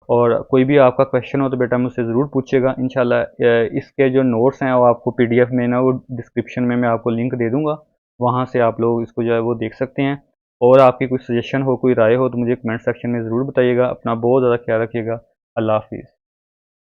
और कोई भी आपका क्वेश्चन हो तो बेटा मुझसे ज़रूर पूछिएगा। इंशाल्लाह इसके जो नोट्स हैं वो आपको पीडीएफ में ना वो डिस्क्रिप्शन में मैं आपको लिंक दे दूँगा, वहाँ से आप लोग इसको जो है वो देख सकते हैं। और आपकी कोई सजेशन हो, कोई राय हो तो मुझे कमेंट सेक्शन में ज़रूर बताइएगा। अपना बहुत ज़्यादा ख्याल रखिएगा। अल्लाह हाफिज़।